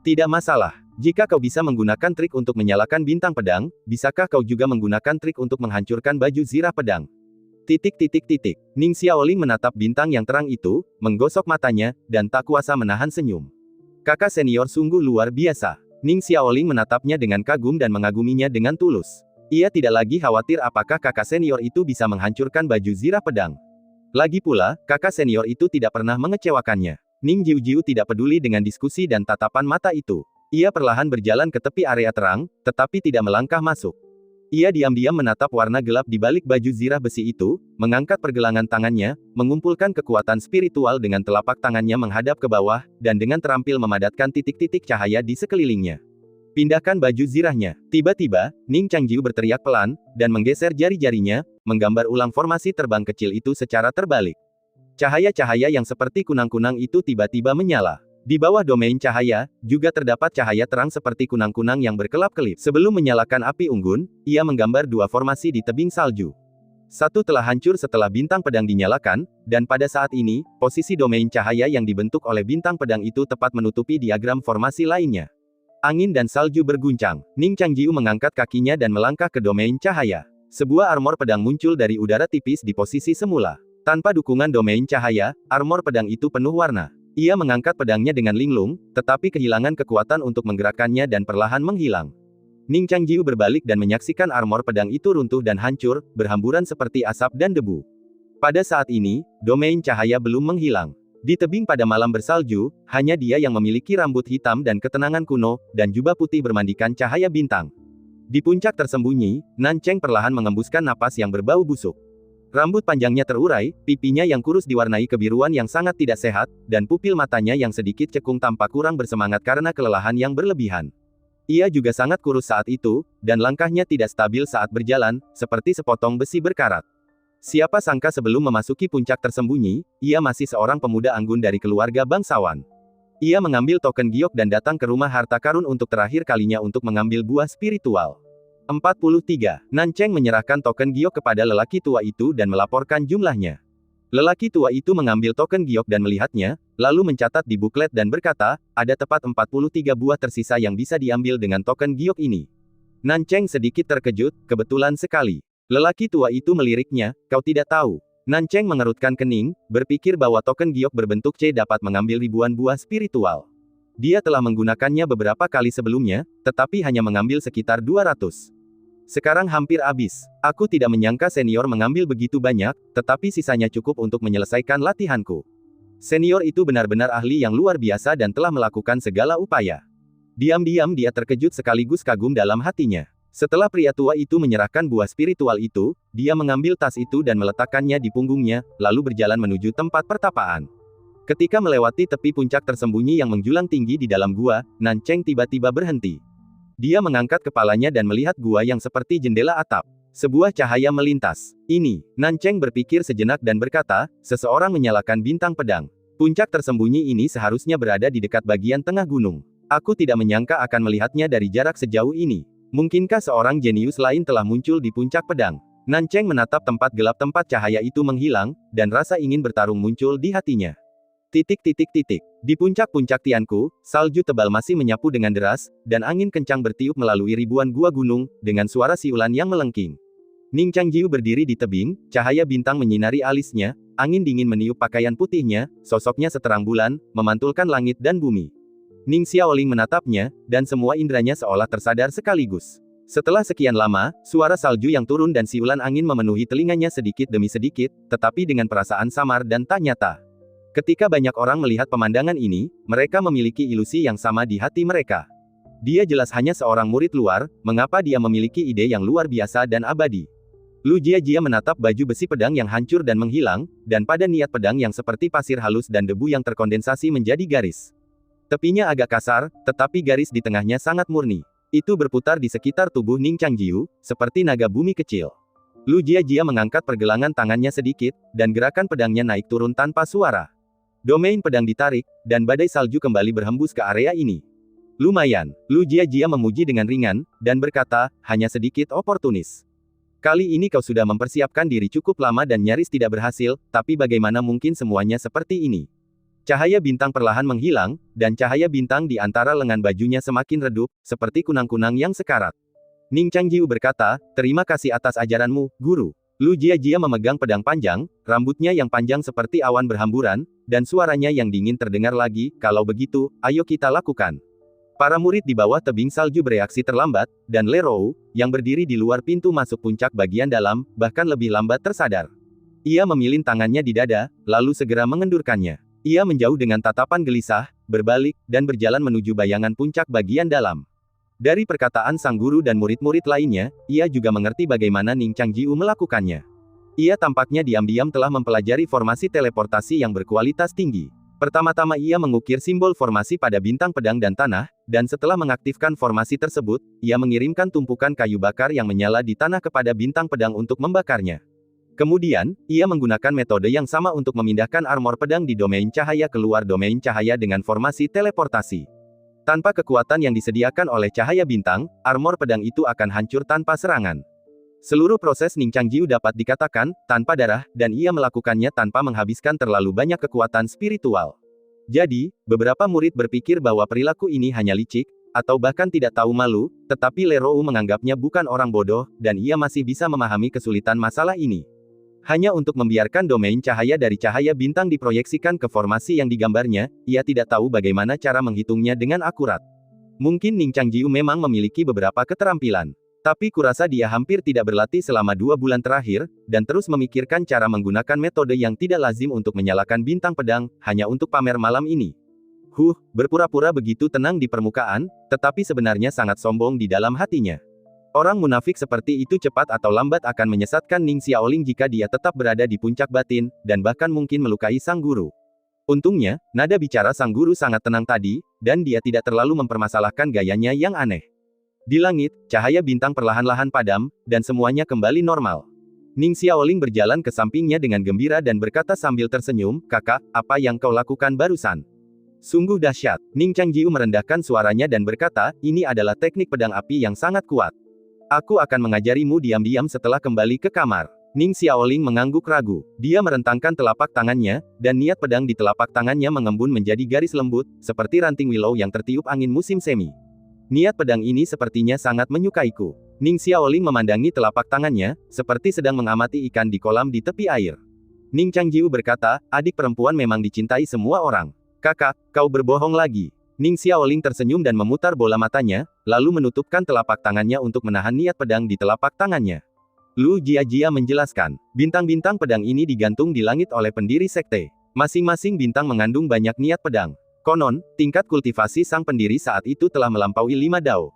Tidak masalah. Jika kau bisa menggunakan trik untuk menyalakan bintang pedang, bisakah kau juga menggunakan trik untuk menghancurkan baju zirah pedang? Ning Xiaoling menatap bintang yang terang itu, menggosok matanya, dan tak kuasa menahan senyum. Kakak senior sungguh luar biasa. Ning Xiaoling menatapnya dengan kagum dan mengaguminya dengan tulus. Ia tidak lagi khawatir apakah kakak senior itu bisa menghancurkan baju zirah pedang. Lagi pula, kakak senior itu tidak pernah mengecewakannya. Ning Jiujiu tidak peduli dengan diskusi dan tatapan mata itu. Ia perlahan berjalan ke tepi area terang, tetapi tidak melangkah masuk. Ia diam-diam menatap warna gelap di balik baju zirah besi itu, mengangkat pergelangan tangannya, mengumpulkan kekuatan spiritual dengan telapak tangannya menghadap ke bawah, dan dengan terampil memadatkan titik-titik cahaya di sekelilingnya. Pindahkan baju zirahnya. Tiba-tiba, Ning Changjiu berteriak pelan, dan menggeser jari-jarinya, menggambar ulang formasi terbang kecil itu secara terbalik. Cahaya-cahaya yang seperti kunang-kunang itu tiba-tiba menyala. Di bawah domain cahaya, juga terdapat cahaya terang seperti kunang-kunang yang berkelap-kelip. Sebelum menyalakan api unggun, ia menggambar 2 formasi di tebing salju. Satu telah hancur setelah bintang pedang dinyalakan, dan pada saat ini, posisi domain cahaya yang dibentuk oleh bintang pedang itu tepat menutupi diagram formasi lainnya. Angin dan salju berguncang. Ning Changjiu mengangkat kakinya dan melangkah ke domain cahaya. Sebuah armor pedang muncul dari udara tipis di posisi semula. Tanpa dukungan domain cahaya, armor pedang itu penuh warna. Ia mengangkat pedangnya dengan linglung, tetapi kehilangan kekuatan untuk menggerakkannya dan perlahan menghilang. Ning Changjiu berbalik dan menyaksikan armor pedang itu runtuh dan hancur, berhamburan seperti asap dan debu. Pada saat ini, domain cahaya belum menghilang. Di tebing pada malam bersalju, hanya dia yang memiliki rambut hitam dan ketenangan kuno, dan jubah putih bermandikan cahaya bintang. Di puncak tersembunyi, Nan Cheng perlahan mengembuskan napas yang berbau busuk. Rambut panjangnya terurai, pipinya yang kurus diwarnai kebiruan yang sangat tidak sehat, dan pupil matanya yang sedikit cekung tampak kurang bersemangat karena kelelahan yang berlebihan. Ia juga sangat kurus saat itu, dan langkahnya tidak stabil saat berjalan, seperti sepotong besi berkarat. Siapa sangka sebelum memasuki puncak tersembunyi, ia masih seorang pemuda anggun dari keluarga bangsawan. Ia mengambil token giok dan datang ke rumah harta karun untuk terakhir kalinya untuk mengambil buah spiritual. 43. Nan Cheng menyerahkan token giok kepada lelaki tua itu dan melaporkan jumlahnya. Lelaki tua itu mengambil token giok dan melihatnya, lalu mencatat di buklet dan berkata, ada tepat 43 buah tersisa yang bisa diambil dengan token giok ini. Nan Cheng sedikit terkejut, kebetulan sekali. Lelaki tua itu meliriknya, kau tidak tahu. Nan Cheng mengerutkan kening, berpikir bahwa token giok berbentuk C dapat mengambil ribuan buah spiritual. Dia telah menggunakannya beberapa kali sebelumnya, tetapi hanya mengambil sekitar 200. Sekarang hampir habis. Aku tidak menyangka senior mengambil begitu banyak, tetapi sisanya cukup untuk menyelesaikan latihanku. Senior itu benar-benar ahli yang luar biasa dan telah melakukan segala upaya. Diam-diam dia terkejut sekaligus kagum dalam hatinya. Setelah pria tua itu menyerahkan buah spiritual itu, dia mengambil tas itu dan meletakkannya di punggungnya, lalu berjalan menuju tempat pertapaan. Ketika melewati tepi puncak tersembunyi yang menjulang tinggi di dalam gua, Nan Cheng tiba-tiba berhenti. Dia mengangkat kepalanya dan melihat gua yang seperti jendela atap. Sebuah cahaya melintas. Ini, Nan Cheng berpikir sejenak dan berkata, seseorang menyalakan bintang pedang. Puncak tersembunyi ini seharusnya berada di dekat bagian tengah gunung. Aku tidak menyangka akan melihatnya dari jarak sejauh ini. Mungkinkah seorang jenius lain telah muncul di puncak pedang? Nan Cheng menatap tempat gelap tempat cahaya itu menghilang, dan rasa ingin bertarung muncul di hatinya. Di puncak-puncak Tianku, salju tebal masih menyapu dengan deras, dan angin kencang bertiup melalui ribuan gua gunung, dengan suara siulan yang melengking. Ning Changjiu berdiri di tebing, cahaya bintang menyinari alisnya, angin dingin meniup pakaian putihnya, sosoknya seterang bulan, memantulkan langit dan bumi. Ning Xiaoling menatapnya, dan semua indranya seolah tersadar sekaligus. Setelah sekian lama, suara salju yang turun dan siulan angin memenuhi telinganya sedikit demi sedikit, tetapi dengan perasaan samar dan tak nyata. Ketika banyak orang melihat pemandangan ini, mereka memiliki ilusi yang sama di hati mereka. Dia jelas hanya seorang murid luar, mengapa dia memiliki ide yang luar biasa dan abadi. Lu Jiajia menatap baju besi pedang yang hancur dan menghilang, dan pada niat pedang yang seperti pasir halus dan debu yang terkondensasi menjadi garis. Tepinya agak kasar, tetapi garis di tengahnya sangat murni. Itu berputar di sekitar tubuh Ning Changjiu, seperti naga bumi kecil. Lu Jiajia mengangkat pergelangan tangannya sedikit, dan gerakan pedangnya naik turun tanpa suara. Domain pedang ditarik, dan badai salju kembali berhembus ke area ini. Lumayan, Lu Jiajia memuji dengan ringan, dan berkata, hanya sedikit oportunis. Kali ini kau sudah mempersiapkan diri cukup lama dan nyaris tidak berhasil, tapi bagaimana mungkin semuanya seperti ini? Cahaya bintang perlahan menghilang, dan cahaya bintang di antara lengan bajunya semakin redup, seperti kunang-kunang yang sekarat. Ning Changjiu berkata, terima kasih atas ajaranmu, guru. Lu Jiajia memegang pedang panjang, rambutnya yang panjang seperti awan berhamburan, dan suaranya yang dingin terdengar lagi, kalau begitu, ayo kita lakukan. Para murid di bawah tebing salju bereaksi terlambat, dan Le Rou, yang berdiri di luar pintu masuk puncak bagian dalam, bahkan lebih lambat tersadar. Ia memilin tangannya di dada, lalu segera mengendurkannya. Ia menjauh dengan tatapan gelisah, berbalik, dan berjalan menuju bayangan puncak bagian dalam. Dari perkataan sang guru dan murid-murid lainnya, ia juga mengerti bagaimana Ning Changjiu melakukannya. Ia tampaknya diam-diam telah mempelajari formasi teleportasi yang berkualitas tinggi. Pertama-tama ia mengukir simbol formasi pada bintang pedang dan tanah, dan setelah mengaktifkan formasi tersebut, ia mengirimkan tumpukan kayu bakar yang menyala di tanah kepada bintang pedang untuk membakarnya. Kemudian, ia menggunakan metode yang sama untuk memindahkan armor pedang di domain cahaya keluar domain cahaya dengan formasi teleportasi. Tanpa kekuatan yang disediakan oleh cahaya bintang, armor pedang itu akan hancur tanpa serangan. Seluruh proses Ning Changjiu dapat dikatakan, tanpa darah, dan ia melakukannya tanpa menghabiskan terlalu banyak kekuatan spiritual. Jadi, beberapa murid berpikir bahwa perilaku ini hanya licik, atau bahkan tidak tahu malu, tetapi Le Rou menganggapnya bukan orang bodoh, dan ia masih bisa memahami kesulitan masalah ini. Hanya untuk membiarkan domain cahaya dari cahaya bintang diproyeksikan ke formasi yang digambarnya, ia tidak tahu bagaimana cara menghitungnya dengan akurat. Mungkin Ning Changjiu memang memiliki beberapa keterampilan. Tapi kurasa dia hampir tidak berlatih selama 2 bulan terakhir, dan terus memikirkan cara menggunakan metode yang tidak lazim untuk menyalakan bintang pedang, hanya untuk pamer malam ini. Berpura-pura begitu tenang di permukaan, tetapi sebenarnya sangat sombong di dalam hatinya. Orang munafik seperti itu cepat atau lambat akan menyesatkan Ning Xiaoling jika dia tetap berada di puncak batin, dan bahkan mungkin melukai sang guru. Untungnya, nada bicara sang guru sangat tenang tadi, dan dia tidak terlalu mempermasalahkan gayanya yang aneh. Di langit, cahaya bintang perlahan-lahan padam, dan semuanya kembali normal. Ning Xiaoling berjalan ke sampingnya dengan gembira dan berkata sambil tersenyum, kakak, apa yang kau lakukan barusan? Sungguh dahsyat. Ning Changjiu merendahkan suaranya dan berkata, ini adalah teknik pedang api yang sangat kuat. Aku akan mengajarimu diam-diam setelah kembali ke kamar. Ning Xiaoling mengangguk ragu. Dia merentangkan telapak tangannya, dan niat pedang di telapak tangannya mengembun menjadi garis lembut, seperti ranting willow yang tertiup angin musim semi. Niat pedang ini sepertinya sangat menyukaiku. Ning Xiaoling memandangi telapak tangannya, seperti sedang mengamati ikan di kolam di tepi air. Ning Changjiu berkata, adik perempuan memang dicintai semua orang. Kakak, kau berbohong lagi. Ning Xiaoling tersenyum dan memutar bola matanya, lalu menutupkan telapak tangannya untuk menahan niat pedang di telapak tangannya. Lu Jiajia menjelaskan, bintang-bintang pedang ini digantung di langit oleh pendiri sekte. Masing-masing bintang mengandung banyak niat pedang. Konon, tingkat kultivasi sang pendiri saat itu telah melampaui 5 dao.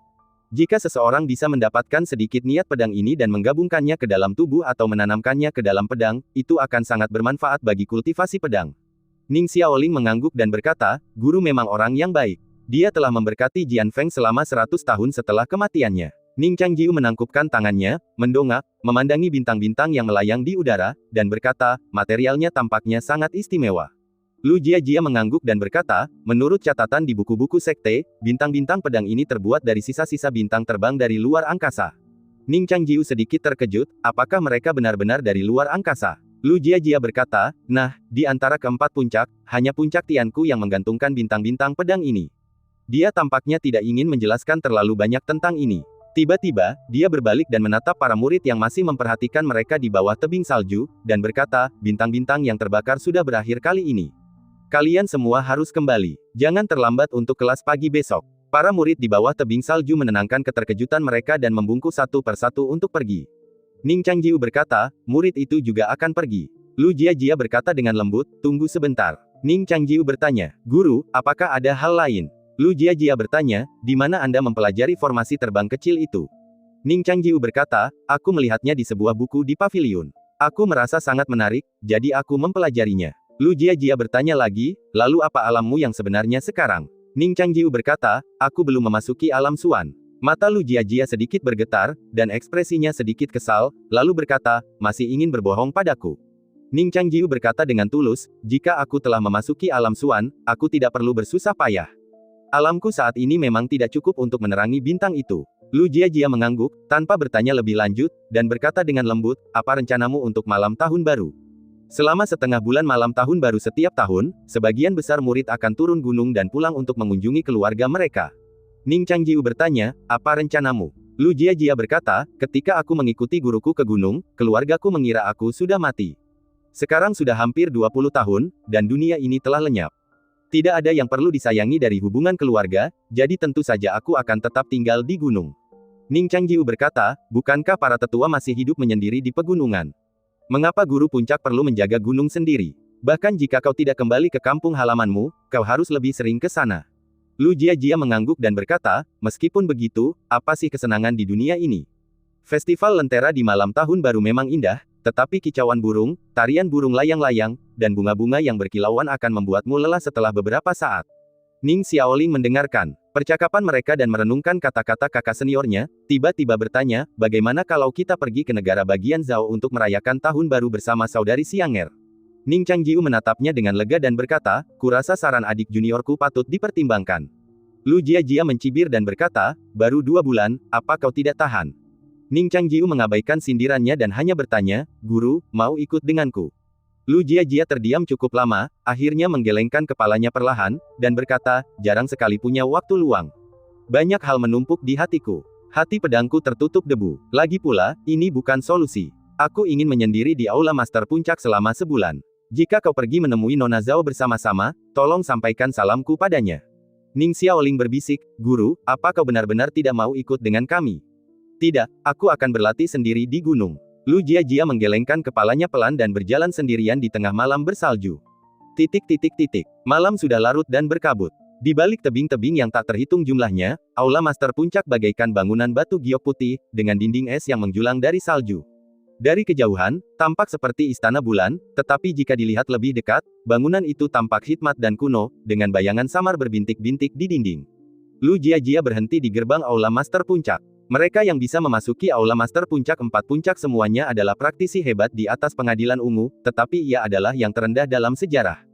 Jika seseorang bisa mendapatkan sedikit niat pedang ini dan menggabungkannya ke dalam tubuh atau menanamkannya ke dalam pedang, itu akan sangat bermanfaat bagi kultivasi pedang. Ning Xiaoling mengangguk dan berkata, guru memang orang yang baik. Dia telah memberkati Jian Feng selama 100 tahun setelah kematiannya. Ning Changjiu menangkupkan tangannya, mendongak, memandangi bintang-bintang yang melayang di udara, dan berkata, materialnya tampaknya sangat istimewa. Lu Jiajia mengangguk dan berkata, menurut catatan di buku-buku sekte, bintang-bintang pedang ini terbuat dari sisa-sisa bintang terbang dari luar angkasa. Ning Changjiu sedikit terkejut, apakah mereka benar-benar dari luar angkasa? Lu Jiajia berkata, nah, di antara keempat puncak, hanya puncak Tianku yang menggantungkan bintang-bintang pedang ini. Dia tampaknya tidak ingin menjelaskan terlalu banyak tentang ini. Tiba-tiba, dia berbalik dan menatap para murid yang masih memperhatikan mereka di bawah tebing salju, dan berkata, bintang-bintang yang terbakar sudah berakhir kali ini. Kalian semua harus kembali. Jangan terlambat untuk kelas pagi besok. Para murid di bawah tebing salju menenangkan keterkejutan mereka dan membungkuk satu persatu untuk pergi. Ning Changjiu berkata, murid itu juga akan pergi. Lu Jiajia berkata dengan lembut, tunggu sebentar. Ning Changjiu bertanya, guru, apakah ada hal lain? Lu Jiajia bertanya, di mana Anda mempelajari formasi terbang kecil itu? Ning Changjiu berkata, aku melihatnya di sebuah buku di paviliun. Aku merasa sangat menarik, jadi aku mempelajarinya. Lu Jiajia bertanya lagi, lalu apa alammu yang sebenarnya sekarang? Ning Changjiu berkata, aku belum memasuki alam Suan. Mata Lu Jiajia sedikit bergetar, dan ekspresinya sedikit kesal, lalu berkata, masih ingin berbohong padaku. Ning Changjiu berkata dengan tulus, jika aku telah memasuki alam Suan, aku tidak perlu bersusah payah. Alamku saat ini memang tidak cukup untuk menerangi bintang itu. Lu Jiajia mengangguk, tanpa bertanya lebih lanjut, dan berkata dengan lembut, apa rencanamu untuk malam tahun baru? Selama setengah bulan malam tahun baru setiap tahun, sebagian besar murid akan turun gunung dan pulang untuk mengunjungi keluarga mereka. Ning Changjiu bertanya, apa rencanamu? Lu Jiajia berkata, ketika aku mengikuti guruku ke gunung, keluargaku mengira aku sudah mati. Sekarang sudah hampir 20 tahun, dan dunia ini telah lenyap. Tidak ada yang perlu disayangi dari hubungan keluarga, jadi tentu saja aku akan tetap tinggal di gunung. Ning Changjiu berkata, bukankah para tetua masih hidup menyendiri di pegunungan? Mengapa guru puncak perlu menjaga gunung sendiri? Bahkan jika kau tidak kembali ke kampung halamanmu, kau harus lebih sering ke sana. Lu Jiajia mengangguk dan berkata, meskipun begitu, apa sih kesenangan di dunia ini? Festival Lentera di malam tahun baru memang indah, tetapi kicauan burung, tarian burung layang-layang, dan bunga-bunga yang berkilauan akan membuatmu lelah setelah beberapa saat. Ning Xiaoling mendengarkan percakapan mereka dan merenungkan kata-kata kakak seniornya, tiba-tiba bertanya, bagaimana kalau kita pergi ke negara bagian Zhao untuk merayakan tahun baru bersama saudari Xianger? Ning Changjiu menatapnya dengan lega dan berkata, kurasa saran adik juniorku patut dipertimbangkan. Lu Jiajia mencibir dan berkata, baru 2 bulan, apa kau tidak tahan? Ning Changjiu mengabaikan sindirannya dan hanya bertanya, guru, mau ikut denganku? Lu Jiajia terdiam cukup lama, akhirnya menggelengkan kepalanya perlahan, dan berkata, jarang sekali punya waktu luang. Banyak hal menumpuk di hatiku. Hati pedangku tertutup debu. Lagi pula, ini bukan solusi. Aku ingin menyendiri di Aula Master Puncak selama sebulan. Jika kau pergi menemui Nona Zhao bersama-sama, tolong sampaikan salamku padanya. Ning Xiaoling berbisik, guru, apa kau benar-benar tidak mau ikut dengan kami? Tidak, aku akan berlatih sendiri di gunung. Lu Jiajia menggelengkan kepalanya pelan dan berjalan sendirian di tengah malam bersalju. Malam sudah larut dan berkabut. Di balik tebing-tebing yang tak terhitung jumlahnya, Aula Master Puncak bagaikan bangunan batu giok putih, dengan dinding es yang menjulang dari salju. Dari kejauhan, tampak seperti istana bulan, tetapi jika dilihat lebih dekat, bangunan itu tampak hikmat dan kuno, dengan bayangan samar berbintik-bintik di dinding. Lu Jiajia berhenti di gerbang Aula Master Puncak. Mereka yang bisa memasuki Aula Master Puncak 4 puncak semuanya adalah praktisi hebat di atas pengadilan ungu, tetapi ia adalah yang terendah dalam sejarah.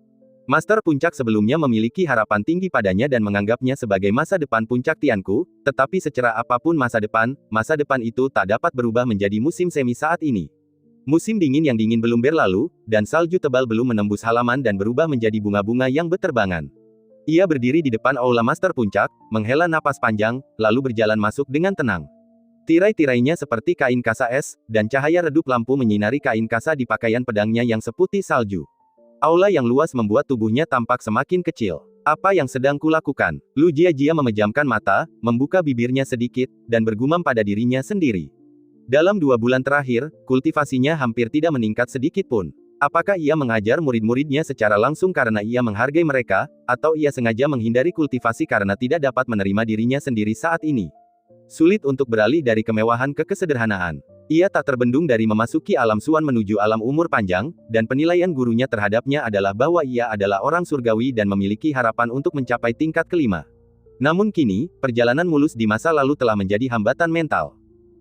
Master Puncak sebelumnya memiliki harapan tinggi padanya dan menganggapnya sebagai masa depan Puncak Tianku, tetapi secerah apapun masa depan itu tak dapat berubah menjadi musim semi saat ini. Musim dingin yang dingin belum berlalu, dan salju tebal belum menembus halaman dan berubah menjadi bunga-bunga yang berterbangan. Ia berdiri di depan Aula Master Puncak, menghela napas panjang, lalu berjalan masuk dengan tenang. Tirai-tirainya seperti kain kasa es, dan cahaya redup lampu menyinari kain kasa di pakaian pedangnya yang seputih salju. Aula yang luas membuat tubuhnya tampak semakin kecil. Apa yang sedang kulakukan? Lu Jiajia memejamkan mata, membuka bibirnya sedikit, dan bergumam pada dirinya sendiri. Dalam 2 bulan terakhir, kultivasinya hampir tidak meningkat sedikit pun. Apakah ia mengajar murid-muridnya secara langsung karena ia menghargai mereka, atau ia sengaja menghindari kultivasi karena tidak dapat menerima dirinya sendiri saat ini? Sulit untuk beralih dari kemewahan ke kesederhanaan. Ia tak terbendung dari memasuki alam Suan menuju alam umur panjang, dan penilaian gurunya terhadapnya adalah bahwa ia adalah orang surgawi dan memiliki harapan untuk mencapai tingkat kelima. Namun kini, perjalanan mulus di masa lalu telah menjadi hambatan mental.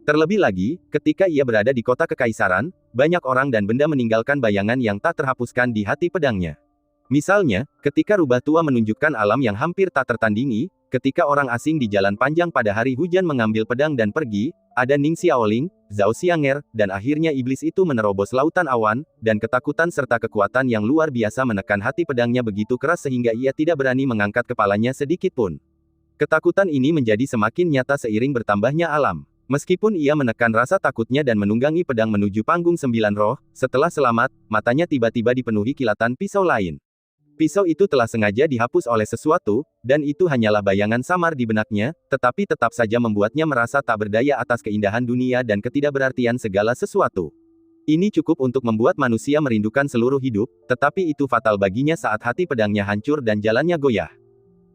Terlebih lagi, ketika ia berada di kota kekaisaran, banyak orang dan benda meninggalkan bayangan yang tak terhapuskan di hati pedangnya. Misalnya, ketika rubah tua menunjukkan alam yang hampir tak tertandingi, ketika orang asing di jalan panjang pada hari hujan mengambil pedang dan pergi, ada Ning Xiaoling, Zhao Xianger, dan akhirnya iblis itu menerobos lautan awan, dan ketakutan serta kekuatan yang luar biasa menekan hati pedangnya begitu keras sehingga ia tidak berani mengangkat kepalanya sedikit pun. Ketakutan ini menjadi semakin nyata seiring bertambahnya alam. Meskipun ia menekan rasa takutnya dan menunggangi pedang menuju panggung 9 roh, setelah selamat, matanya tiba-tiba dipenuhi kilatan pisau lain. Pisau itu telah sengaja dihapus oleh sesuatu, dan itu hanyalah bayangan samar di benaknya, tetapi tetap saja membuatnya merasa tak berdaya atas keindahan dunia dan ketidakberartian segala sesuatu. Ini cukup untuk membuat manusia merindukan seluruh hidup, tetapi itu fatal baginya saat hati pedangnya hancur dan jalannya goyah.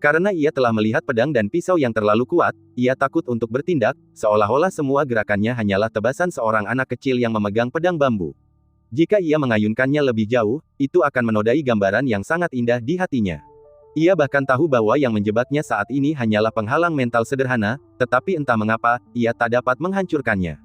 Karena ia telah melihat pedang dan pisau yang terlalu kuat, ia takut untuk bertindak, seolah-olah semua gerakannya hanyalah tebasan seorang anak kecil yang memegang pedang bambu. Jika ia mengayunkannya lebih jauh, itu akan menodai gambaran yang sangat indah di hatinya. Ia bahkan tahu bahwa yang menjebaknya saat ini hanyalah penghalang mental sederhana, tetapi entah mengapa, ia tak dapat menghancurkannya.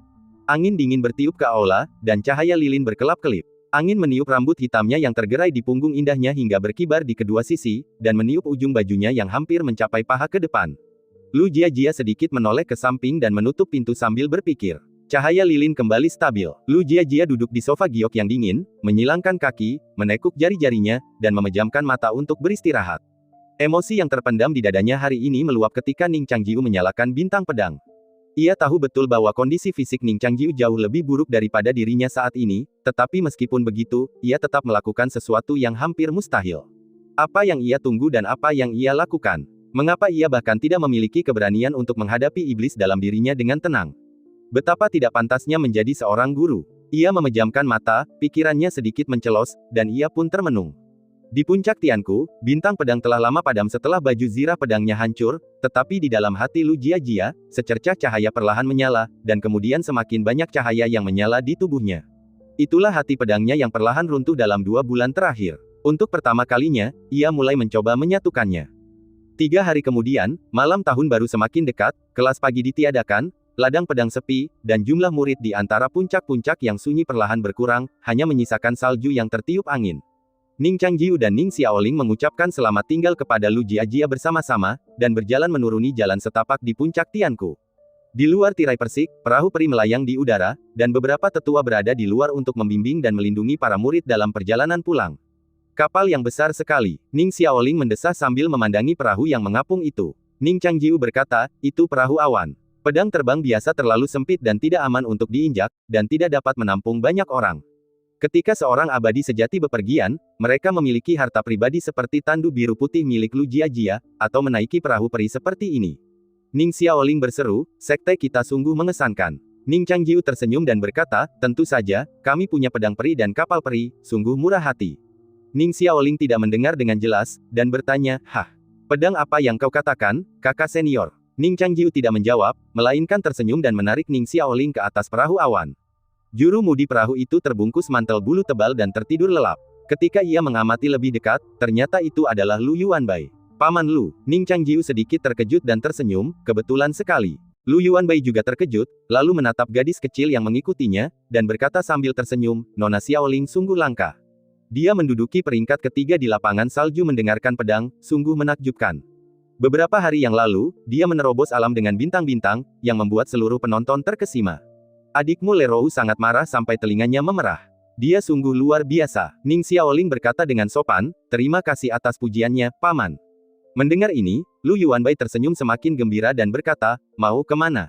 Angin dingin bertiup ke aula, dan cahaya lilin berkelap-kelip. Angin meniup rambut hitamnya yang tergerai di punggung indahnya hingga berkibar di kedua sisi, dan meniup ujung bajunya yang hampir mencapai paha ke depan. Lu Jiajia sedikit menoleh ke samping dan menutup pintu sambil berpikir. Cahaya lilin kembali stabil. Lu Jiajia duduk di sofa giok yang dingin, menyilangkan kaki, menekuk jari-jarinya, dan memejamkan mata untuk beristirahat. Emosi yang terpendam di dadanya hari ini meluap ketika Ning Changjiu menyalakan bintang pedang. Ia tahu betul bahwa kondisi fisik Ning Changjiu jauh lebih buruk daripada dirinya saat ini, tetapi meskipun begitu, ia tetap melakukan sesuatu yang hampir mustahil. Apa yang ia tunggu dan apa yang ia lakukan? Mengapa ia bahkan tidak memiliki keberanian untuk menghadapi iblis dalam dirinya dengan tenang? Betapa tidak pantasnya menjadi seorang guru. Ia memejamkan mata, pikirannya sedikit mencelos, dan ia pun termenung. Di puncak Tianku, bintang pedang telah lama padam setelah baju zirah pedangnya hancur, tetapi di dalam hati Lu Jiajia, secercah cahaya perlahan menyala, dan kemudian semakin banyak cahaya yang menyala di tubuhnya. Itulah hati pedangnya yang perlahan runtuh dalam 2 bulan terakhir. Untuk pertama kalinya, ia mulai mencoba menyatukannya. 3 hari kemudian, malam tahun baru semakin dekat, kelas pagi ditiadakan, ladang pedang sepi, dan jumlah murid di antara puncak-puncak yang sunyi perlahan berkurang, hanya menyisakan salju yang tertiup angin. Ning Changjiu dan Ning Xiaoling mengucapkan selamat tinggal kepada Lu Jiajia bersama-sama, dan berjalan menuruni jalan setapak di puncak Tianku. Di luar tirai persik, perahu peri melayang di udara, dan beberapa tetua berada di luar untuk membimbing dan melindungi para murid dalam perjalanan pulang. Kapal yang besar sekali, Ning Xiaoling mendesah sambil memandangi perahu yang mengapung itu. Ning Changjiu berkata, itu perahu awan. Pedang terbang biasa terlalu sempit dan tidak aman untuk diinjak, dan tidak dapat menampung banyak orang. Ketika seorang abadi sejati bepergian, mereka memiliki harta pribadi seperti tandu biru putih milik Lu Jiajia, atau menaiki perahu peri seperti ini. Ning Xiaoling berseru, sekte kita sungguh mengesankan. Ning Changjiu tersenyum dan berkata, tentu saja, kami punya pedang peri dan kapal peri, sungguh murah hati. Ning Xiaoling tidak mendengar dengan jelas, dan bertanya, hah? Pedang apa yang kau katakan, kakak senior? Ning Changjiu tidak menjawab, melainkan tersenyum dan menarik Ning Xiaoling ke atas perahu awan. Juru mudi perahu itu terbungkus mantel bulu tebal dan tertidur lelap. Ketika ia mengamati lebih dekat, ternyata itu adalah Lu Yuanbai. Paman Lu. Ning Changjiu sedikit terkejut dan tersenyum, kebetulan sekali. Lu Yuanbai juga terkejut, lalu menatap gadis kecil yang mengikutinya, dan berkata sambil tersenyum, Nona Xiaoling sungguh langka. Dia menduduki peringkat ketiga di lapangan salju mendengarkan pedang, sungguh menakjubkan. Beberapa hari yang lalu, dia menerobos alam dengan bintang-bintang, yang membuat seluruh penonton terkesima. Adikmu Lerou sangat marah sampai telinganya memerah. Dia sungguh luar biasa. Ning Xiaoling berkata dengan sopan, terima kasih atas pujiannya, Paman. Mendengar ini, Lu Yuanbai tersenyum semakin gembira dan berkata, mau kemana?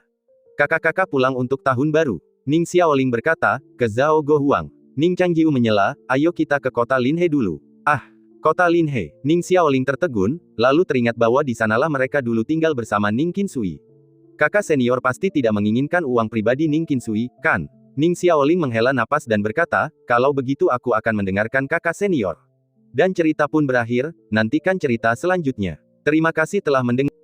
Kakak-kakak pulang untuk tahun baru. Ning Xiaoling berkata, ke Zhao Gohuang. Ning Changjiu menyela, ayo kita ke kota Linhe dulu. Ah! Kota Linhe. Ning Xiaoling tertegun, lalu teringat bahwa di sanalah mereka dulu tinggal bersama Ning Qinsui. Kakak senior pasti tidak menginginkan uang pribadi Ning Qinsui, kan? Ning Xiaoling menghela napas dan berkata, kalau begitu aku akan mendengarkan kakak senior. Dan cerita pun berakhir, nantikan cerita selanjutnya. Terima kasih telah mendengar.